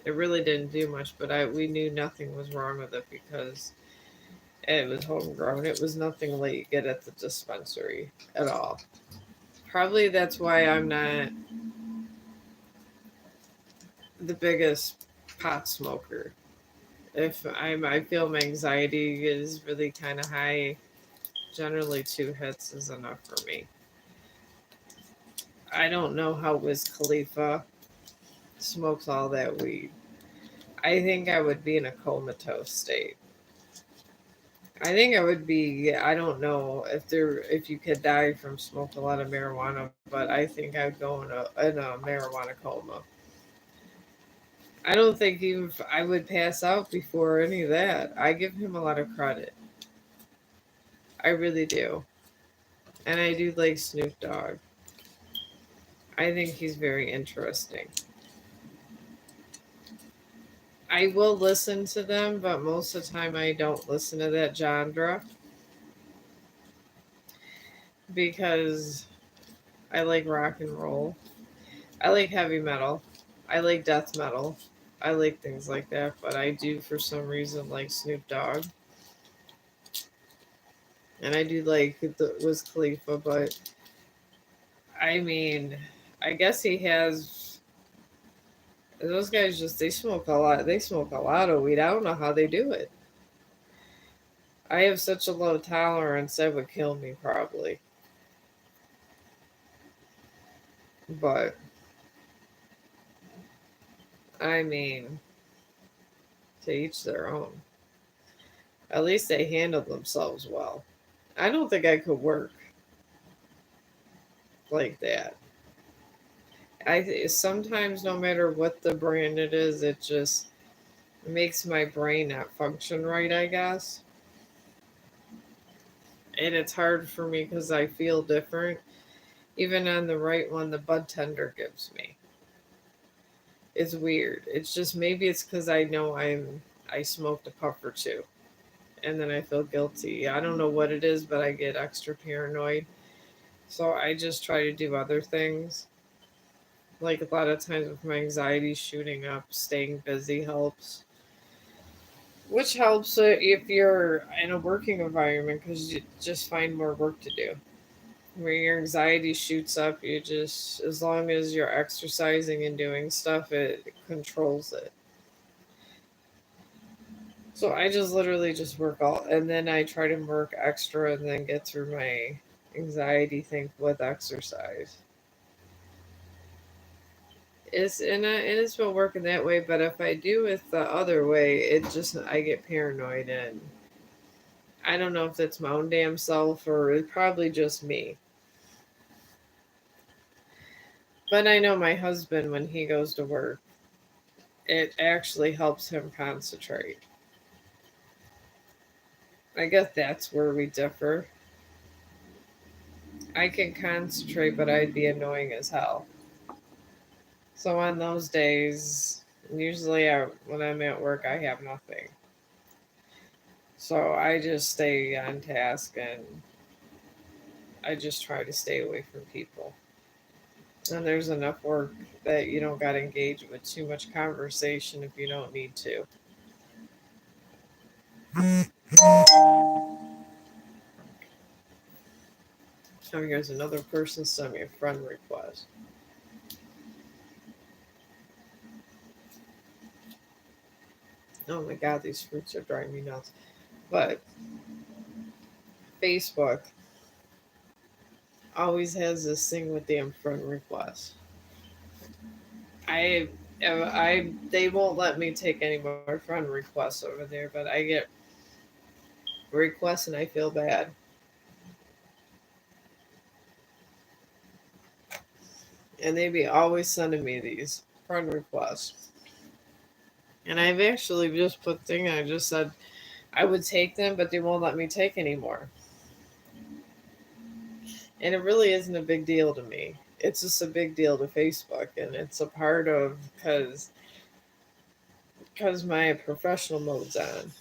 It really didn't do much, but we knew nothing was wrong with it because it was homegrown. It was nothing like you get at the dispensary at all. Probably that's why I'm not the biggest pot smoker. If I feel my anxiety is really kind of high. Generally, 2 hits is enough for me. I don't know how Wiz Khalifa smokes all that weed. I think I would be in a comatose state. I think I would be. I don't know if you could die from smoking a lot of marijuana, but I think I'd go in a marijuana coma. I don't think even I would pass out before any of that. I give him a lot of credit. I really do, and I do like Snoop Dogg. I think he's very interesting. I will listen to them, but most of the time I don't listen to that genre because I like rock and roll. I like heavy metal. I like death metal. I like things like that, but I do for some reason like Snoop Dogg. And I do like the Wiz Khalifa, but I mean, I guess he has those guys they smoke a lot. They smoke a lot of weed. I don't know how they do it. I have such a low tolerance that would kill me probably. But I mean, to each their own. At least they handle themselves well. I don't think I could work like that. Sometimes no matter what the brand it is, it just makes my brain not function right, I guess. And it's hard for me because I feel different. Even on the right one, the bud tender gives me. It's weird. It's just maybe it's because I know I smoked a puff or two, and then I feel guilty. I don't know what it is, but I get extra paranoid. So I just try to do other things. Like a lot of times with my anxiety shooting up, staying busy helps. Which helps if you're in a working environment because you just find more work to do. Where your anxiety shoots up, you just, as long as you're exercising and doing stuff, it controls it. So I just literally just work all, and then I try to work extra and then get through my anxiety thing with exercise. It has been working that way, but if I do it the other way, it just I get paranoid and I don't know if it's my own damn self or it's probably just me. But I know my husband when he goes to work, it actually helps him concentrate. I guess that's where we differ. I can concentrate, but I'd be annoying as hell. So on those days, usually when I'm at work, I have nothing. So I just stay on task and I just try to stay away from people. And there's enough work that you don't got to engage with too much conversation if you don't need to. So here's another person sent me a friend request. Oh my god, these fruits are driving me nuts. But Facebook always has this thing with damn friend requests. They won't let me take any more friend requests over there, but I get requests and I feel bad. And they be always sending me these friend requests. And I've actually just put thing I just said I would take them, but they won't let me take anymore. And it really isn't a big deal to me. It's just a big deal to Facebook, and it's a part of because my professional mode's on.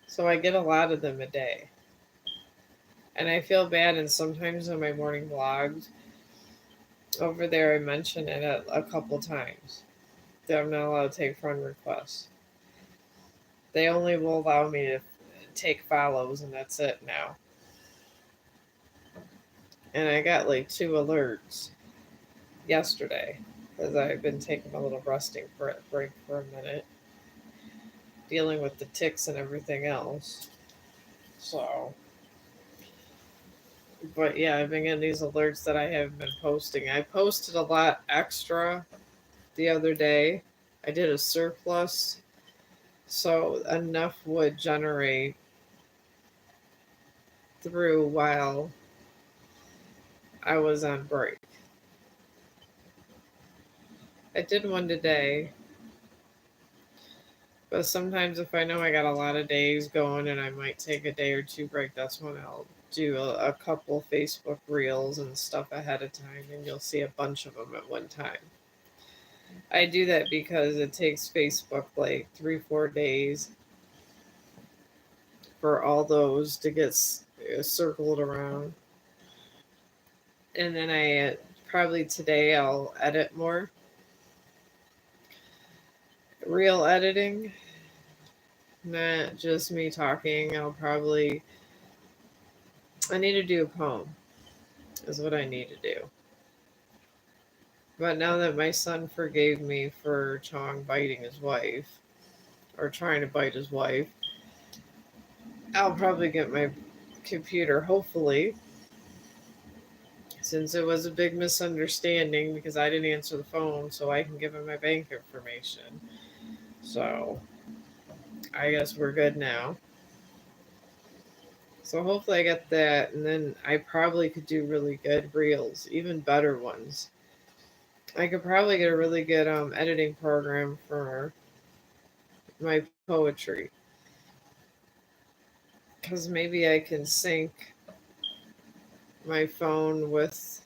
So I get a lot of them a day. And I feel bad, and sometimes in my morning vlogs over there, I mention it a couple times that I'm not allowed to take friend requests. They only will allow me to take follows, and that's it now. And I got like 2 alerts yesterday because I've been taking a little resting break for a minute, dealing with the ticks and everything else. So, but yeah, I've been getting these alerts that I haven't been posting. I posted a lot extra the other day. I did a surplus, so enough would generate through while I was on break. I did one today, but sometimes if I know I got a lot of days going and I might take a day or two break, that's when I'll do a couple Facebook reels and stuff ahead of time, and you'll see a bunch of them at one time. I do that because it takes Facebook like 3, 4 days for all those to get circled around. And then probably today I'll edit more. Real editing, not just me talking. I need to do a poem, is what I need to do. But now that my son forgave me for Chong biting his wife, or trying to bite his wife. I'll probably get my computer, hopefully, since it was a big misunderstanding because I didn't answer the phone, so I can give him my bank information. So I guess we're good now. So hopefully I get that, and then I probably could do really good reels, even better ones. I could probably get a really good editing program for my poetry, because maybe I can sync my phone with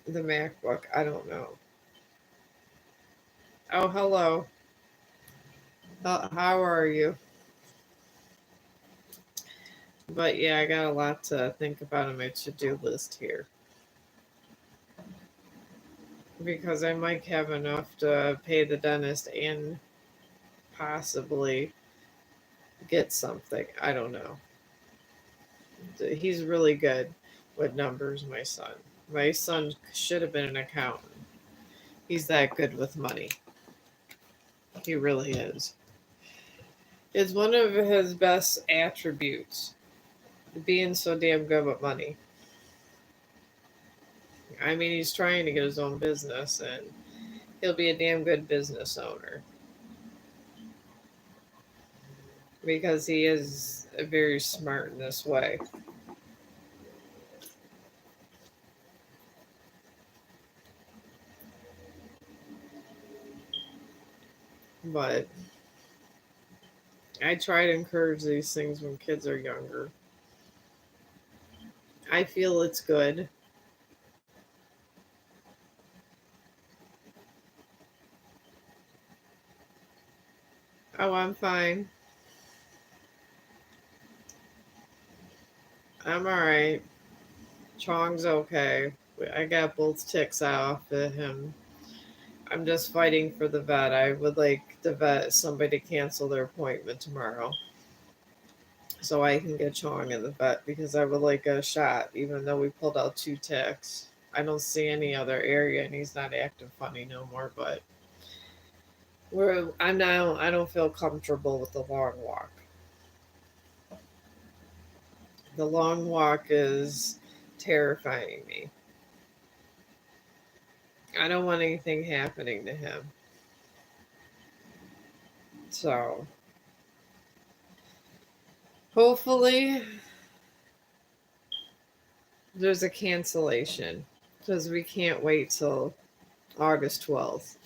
the MacBook. I don't know. Oh, hello. How are you? But yeah, I got a lot to think about on my to-do list here, because I might have enough to pay the dentist and possibly get something. I don't know. He's really good with numbers, my son. My son should have been an accountant. He's that good with money. He really is. It's one of his best attributes, being so damn good with money. I mean, he's trying to get his own business, and he'll be a damn good business owner because he is very smart in this way. But I try to encourage these things when kids are younger. I feel it's good. Oh, I'm fine. I'm all right. Chong's okay. I got both ticks off of him. I'm just fighting for the vet. I would like the vet somebody to cancel their appointment tomorrow so I can get Chong in the vet because I would like a shot, even though we pulled out two ticks. I don't see any other area and he's not acting funny no more, but I don't feel comfortable with the long walk. The long walk is terrifying me. I don't want anything happening to him. So hopefully there's a cancellation because we can't wait till August 12th.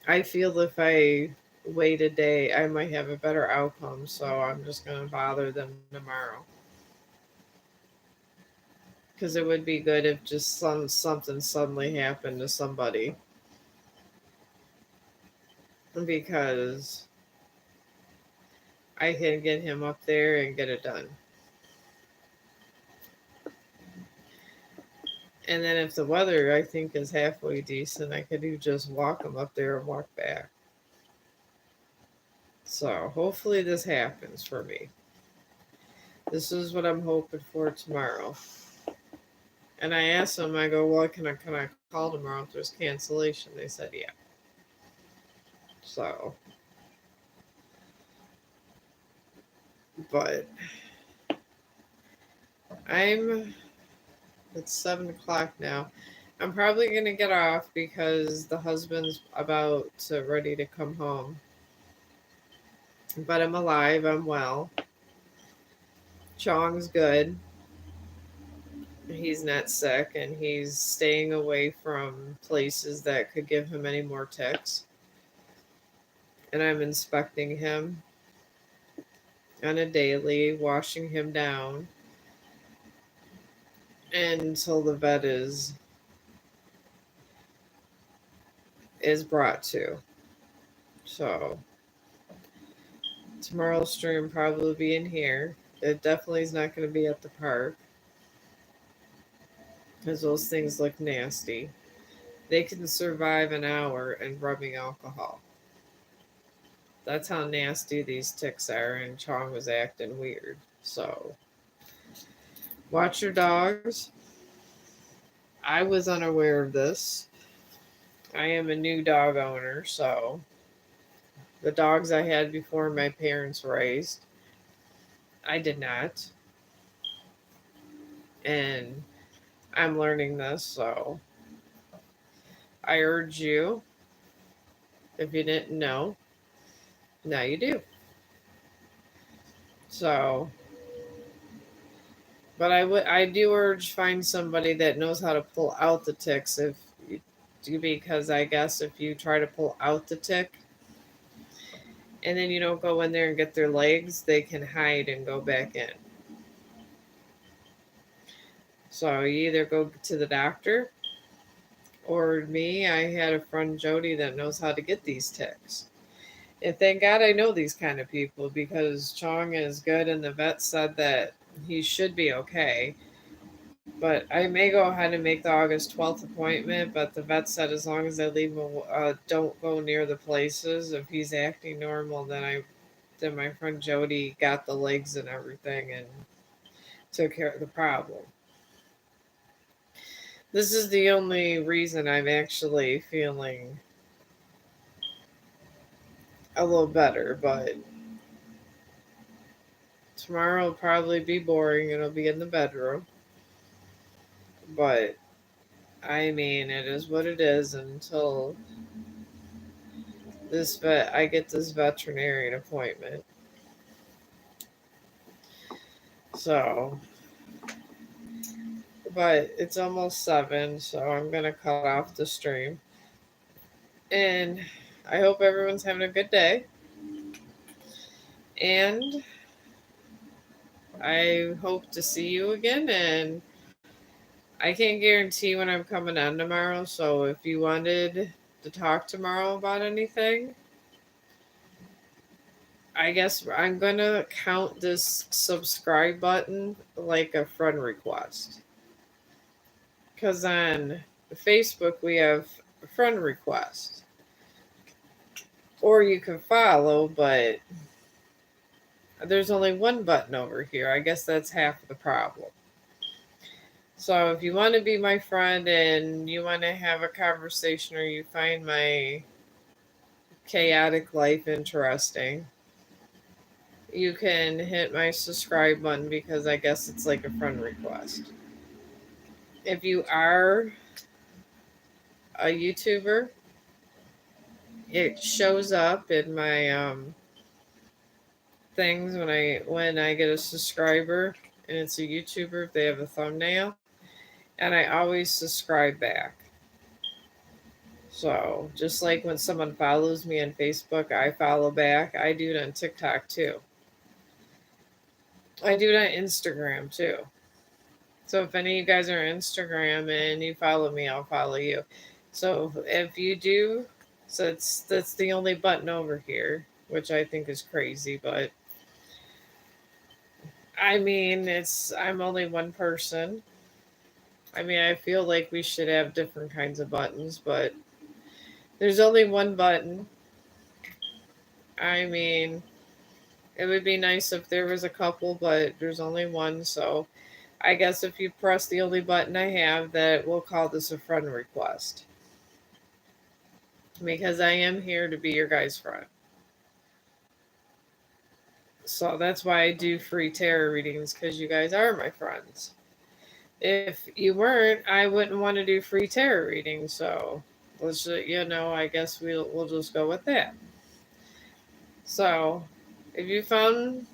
I feel if I wait a day, I might have a better outcome, so I'm just going to bother them tomorrow. Because it would be good if just something suddenly happened to somebody. Because I can get him up there and get it done. And then if the weather I think is halfway decent, I could do just walk him up there and walk back. So hopefully this happens for me. This is what I'm hoping for tomorrow. And I asked them, I go, well, can I call tomorrow if there's cancellation? They said, yeah. So, but it's 7 o'clock now. I'm probably going to get off because the husband's about to ready to come home. But I'm alive, I'm well. Chong's good. He's not sick and he's staying away from places that could give him any more ticks. And I'm inspecting him on a daily, washing him down until the vet is brought to. So tomorrow's stream probably be in here. It definitely is not going to be at the park because those things look nasty. They can survive an hour in rubbing alcohol. That's how nasty these ticks are, and Chong was acting weird. So watch your dogs. I was unaware of this. I am a new dog owner, so the dogs I had before my parents raised, I did not. And I'm learning this, so I urge you, if you didn't know, now you do. So, but I do urge find somebody that knows how to pull out the ticks if you, because I guess if you try to pull out the tick and then you don't go in there and get their legs, they can hide and go back in. So you either go to the doctor or me. I had a friend Jody that knows how to get these ticks. And thank God I know these kind of people because Chong is good and the vet said that he should be okay. But I may go ahead and make the August 12th appointment, but the vet said as long as I leave him, don't go near the places. If he's acting normal, then my friend Jody got the legs and everything and took care of the problem. This is the only reason I'm actually feeling a little better, but tomorrow will probably be boring. It'll be in the bedroom. But I mean, it is what it is until I get this veterinarian appointment. So, but it's almost 7, so I'm gonna cut off the stream. And I hope everyone's having a good day. And I hope to see you again. And I can't guarantee when I'm coming on tomorrow. So if you wanted to talk tomorrow about anything, I guess I'm going to count this subscribe button like a friend request. Because on Facebook, we have a friend request. Or you can follow, but there's only one button over here. I guess that's half of the problem. So if you want to be my friend and you want to have a conversation or you find my chaotic life interesting, you can hit my subscribe button because I guess it's like a friend request. If you are a YouTuber, it shows up in my things when I get a subscriber and it's a YouTuber if they have a thumbnail, and I always subscribe back. So just like when someone follows me on Facebook, I follow back. I do it on TikTok too. I do it on Instagram too. So if any of you guys are on Instagram and you follow me, I'll follow you. So if you do, so that's the only button over here, which I think is crazy, but I mean, I'm only one person. I mean, I feel like we should have different kinds of buttons, but there's only one button. I mean, it would be nice if there was a couple, but there's only one, so I guess if you press the only button I have, that we'll call this a friend request. Because I am here to be your guys' friend. So that's why I do free tarot readings, because you guys are my friends. If you weren't, I wouldn't want to do free tarot readings. So let's just, I guess we'll just go with that. So if you find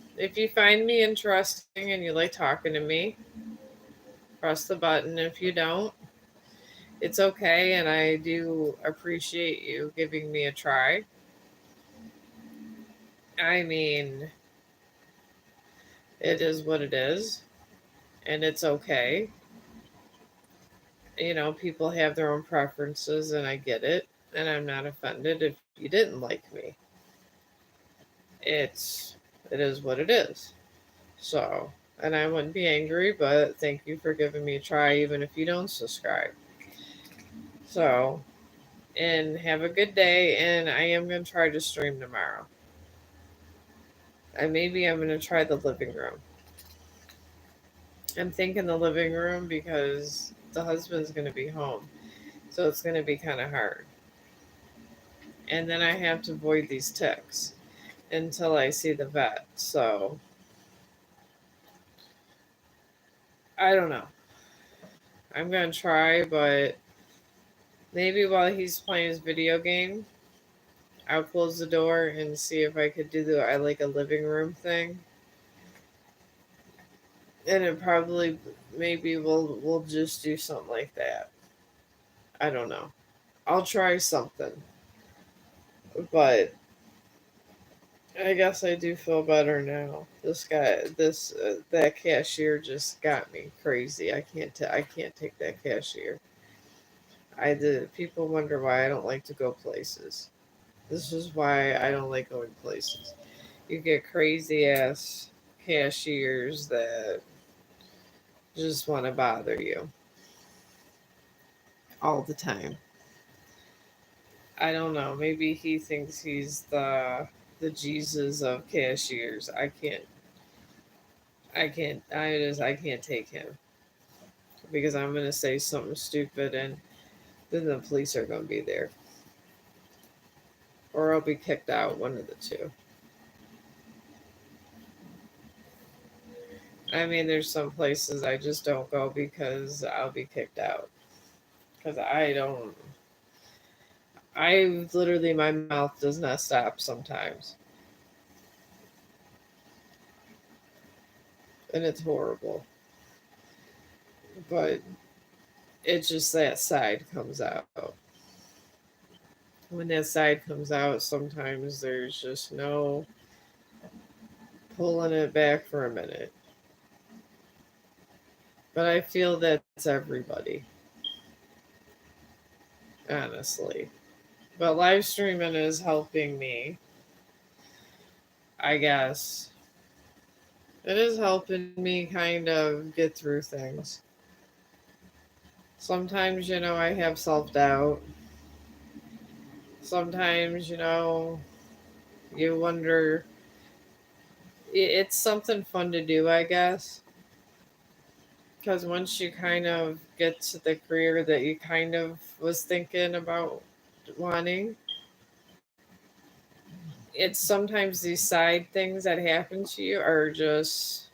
me interesting and you like talking to me, press the button. If you don't, it's okay, and I do appreciate you giving me a try. I mean, it is what it is, and it's okay. People have their own preferences, and I get it, and I'm not offended if you didn't like me. It is what it is. So, and I wouldn't be angry, but thank you for giving me a try, even if you don't subscribe. So, and have a good day, and I am going to try to stream tomorrow. And maybe I'm going to try the living room. I'm thinking the living room because the husband's going to be home. So it's going to be kind of hard. and then I have to avoid these ticks until I see the vet. So I don't know. I'm gonna try, but maybe while he's playing his video game, I'll close the door and see if I could do the I like a living room thing. And it probably maybe we'll just do something like that. I don't know. I'll try something. But I guess I do feel better now. That cashier just got me crazy. I can't take that cashier. I did. People wonder why I don't like to go places. This is why I don't like going places. You get crazy ass cashiers that just want to bother you all the time. I don't know. Maybe he thinks he's the Jesus of cashiers. I can't take him because I'm gonna say something stupid and then the police are gonna be there, or I'll be kicked out. One of the two. I mean, there's some places I just don't go because I'll be kicked out. Because I don't. I literally, my mouth does not stop sometimes, and it's horrible. But it's just that side comes out. When that side comes out, sometimes there's just no pulling it back for a minute. But I feel that's everybody, honestly. But live streaming is helping me, I guess. It is helping me kind of get through things. Sometimes, I have self doubt. Sometimes, you wonder. It's something fun to do, I guess. Because once you kind of get to the career that you kind of was thinking about wanting, it's sometimes these side things that happen to you are just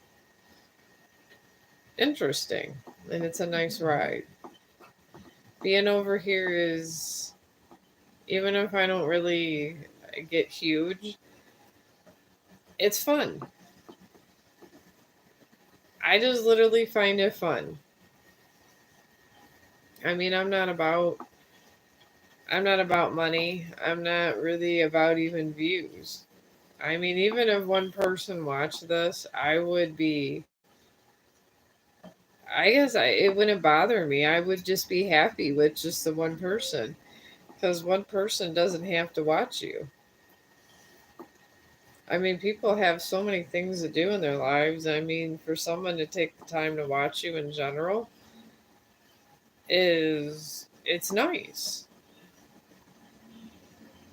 interesting. And it's a nice ride. Being over here is, even if I don't really get huge, it's fun. I just literally find it fun. I mean, I'm not about money. I'm not really about even views. I mean, even if one person watched this, it wouldn't bother me. I would just be happy with just the one person because one person doesn't have to watch you. I mean, people have so many things to do in their lives. I mean, for someone to take the time to watch you in general it's nice.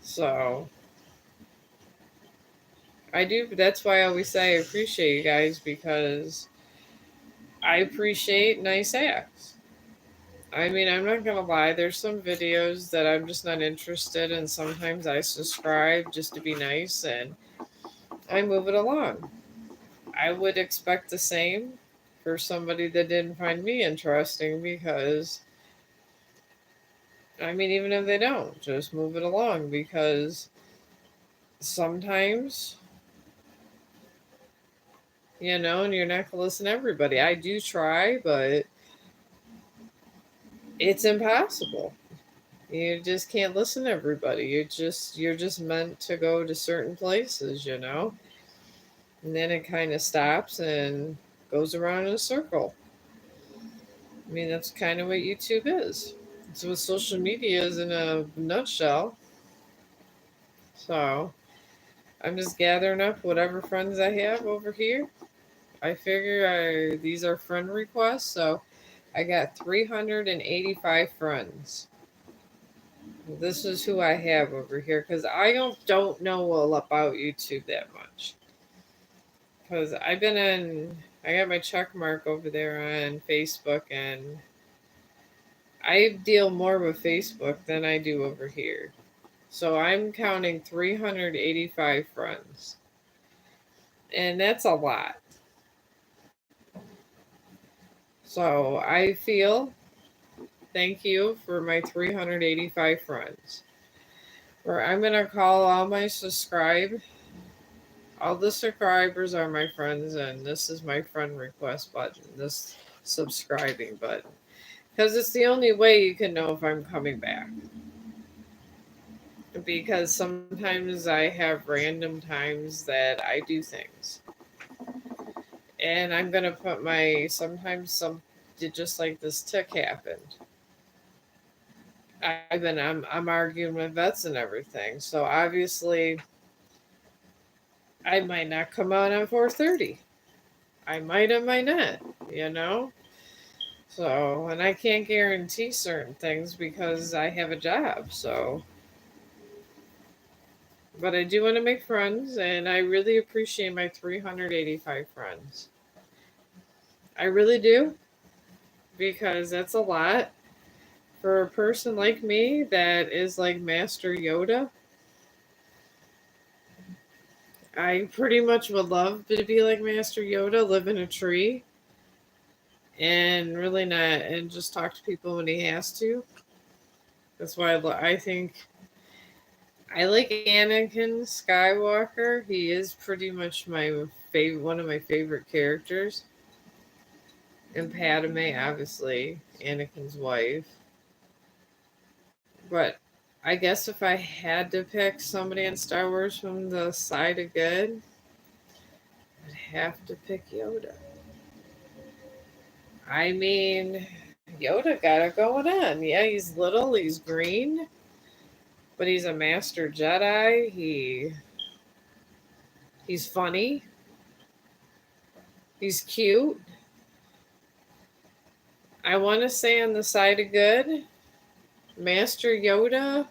So, I do that's why I always say I appreciate you guys because I appreciate nice acts. I mean, I'm not gonna lie, there's some videos that I'm just not interested in. Sometimes I subscribe just to be nice and I move it along. I would expect the same for somebody that didn't find me interesting because, I mean, even if they don't, just move it along because sometimes, and you're not gonna listen to everybody. I do try, but it's impossible. You just can't listen to everybody. You're just meant to go to certain places. And then it kind of stops and goes around in a circle. I mean, that's kind of what YouTube is. It's what social media is in a nutshell. So I'm just gathering up whatever friends I have over here. I figure these are friend requests, so I got 385 friends. This is who I have over here because I don't know all about YouTube that much. Because I got my check mark over there on Facebook, and I deal more with Facebook than I do over here. So I'm counting 385 friends. And that's a lot. So I feel thank you for my 385 friends. Where I'm going to call all the subscribers are my friends, and this is my friend request button, this subscribing button. Because it's the only way you can know if I'm coming back. Because sometimes I have random times that I do things. And I'm going to put just like this tick happened. I'm arguing with vets and everything. So obviously I might not come out on 4:30. I might not, you know? So, and I can't guarantee certain things because I have a job. So, but I do want to make friends, and I really appreciate my 385 friends. I really do, because that's a lot for a person like me that is like Master Yoda. I pretty much would love to be like Master Yoda, live in a tree, and really not, and just talk to people when he has to. That's why I think I like Anakin Skywalker. He is pretty much one of my favorite characters. And Padme, obviously, Anakin's wife. But I guess if I had to pick somebody in Star Wars from the side of good, I'd have to pick Yoda. I mean, Yoda got it going on. Yeah, he's little, he's green, but he's a master Jedi. He's funny. He's cute. I want to say on the side of good, Master Yoda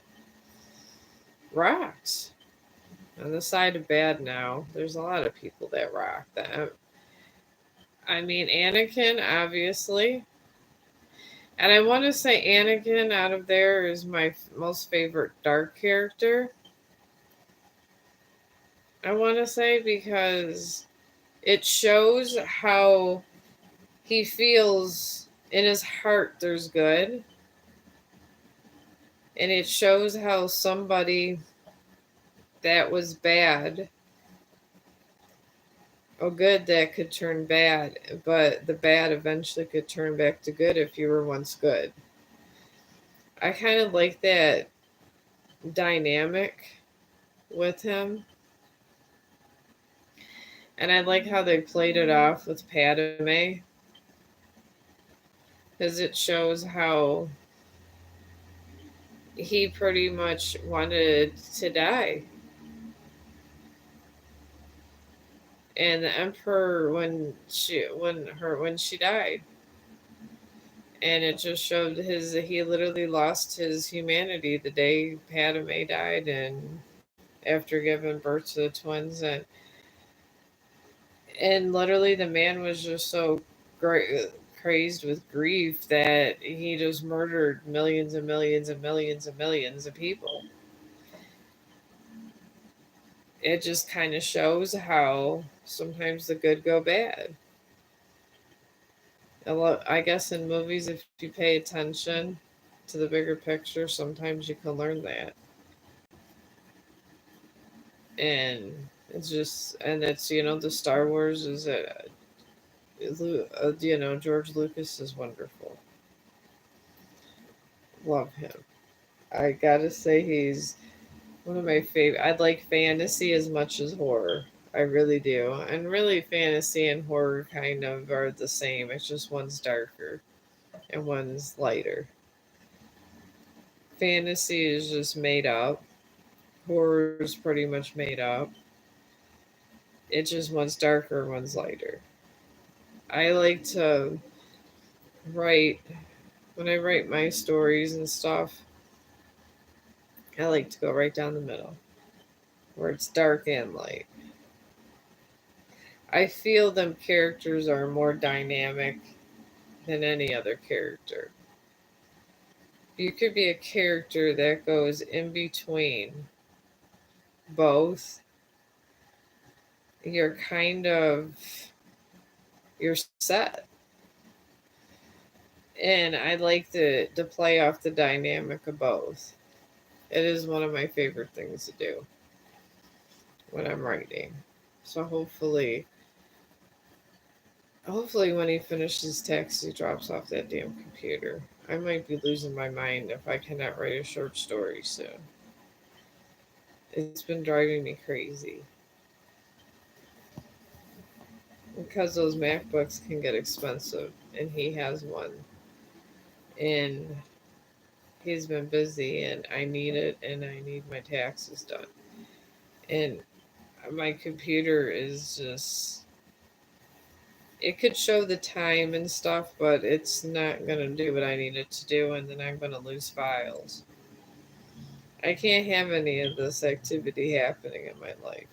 rocks. On the side of bad now, there's a lot of people that rock that. I mean, Anakin, obviously. And I want to say Anakin out of there is my most favorite dark character. I want to say because it shows how he feels in his heart there's good. And it shows how somebody that was bad or good that could turn bad, but the bad eventually could turn back to good if you were once good. I kind of like that dynamic with him. And I like how they played it off with Padme because it shows how he pretty much wanted to die. And the Emperor when she died, and it just showed he literally lost his humanity the day Padme died, and after giving birth to the twins, and literally the man was just so great crazed with grief that he just murdered millions and millions and millions and millions of people. It just kind of shows how sometimes the good go bad. I guess in movies, if you pay attention to the bigger picture, sometimes you can learn that. And it's the Star Wars is George Lucas is wonderful. Love him. I gotta say he's one of my favorite. I like fantasy as much as horror. I really do. And really, fantasy and horror kind of are the same. It's just one's darker and one's lighter. Fantasy is just made up. Horror is pretty much made up. It's just one's darker, one's lighter. I like to write, when I write my stories and stuff, I like to go right down the middle, where it's dark and light. I feel them characters are more dynamic than any other character. You could be a character that goes in between both. You're kind of you're set. And I like to play off the dynamic of both. It is one of my favorite things to do when I'm writing. So hopefully when he finishes text he drops off that damn computer. I might be losing my mind if I cannot write a short story soon. It's been driving me crazy. Because those MacBooks can get expensive and he has one and he's been busy and I need it and I need my taxes done. And my computer is just it could show the time and stuff, but it's not going to do what I need it to do, and then I'm going to lose files. I can't have any of this activity happening in my life.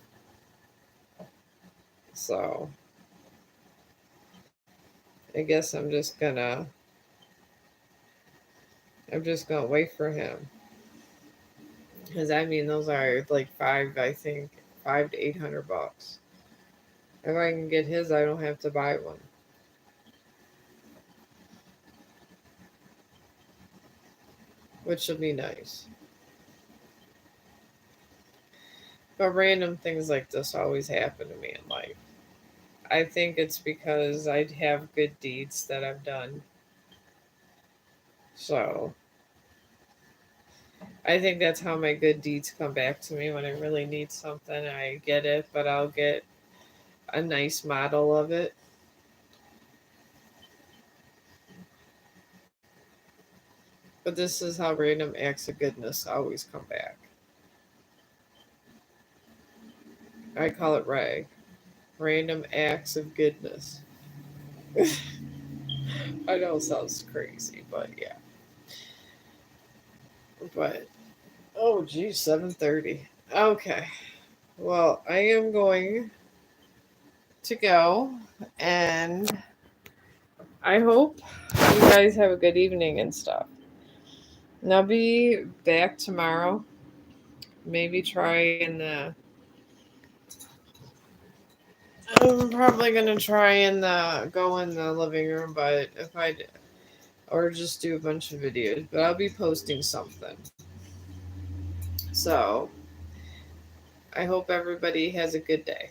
So I guess I'm just gonna wait for him. Because I mean those are like I think $500 to $800. If I can get his I don't have to buy one. Which will be nice. But random things like this always happen to me in life. I think it's because I have good deeds that I've done. So I think that's how my good deeds come back to me when I really need something. I get it, but I'll get a nice model of it. But this is how random acts of goodness always come back. I call it RAG. Random acts of goodness. I know it sounds crazy, but yeah. But oh geez, 7:30. Okay. Well, I am going to go and I hope you guys have a good evening and stuff. And I'll be back tomorrow. Maybe try and I'm probably gonna try and go in the living room, but if I or just do a bunch of videos, but I'll be posting something. So I hope everybody has a good day.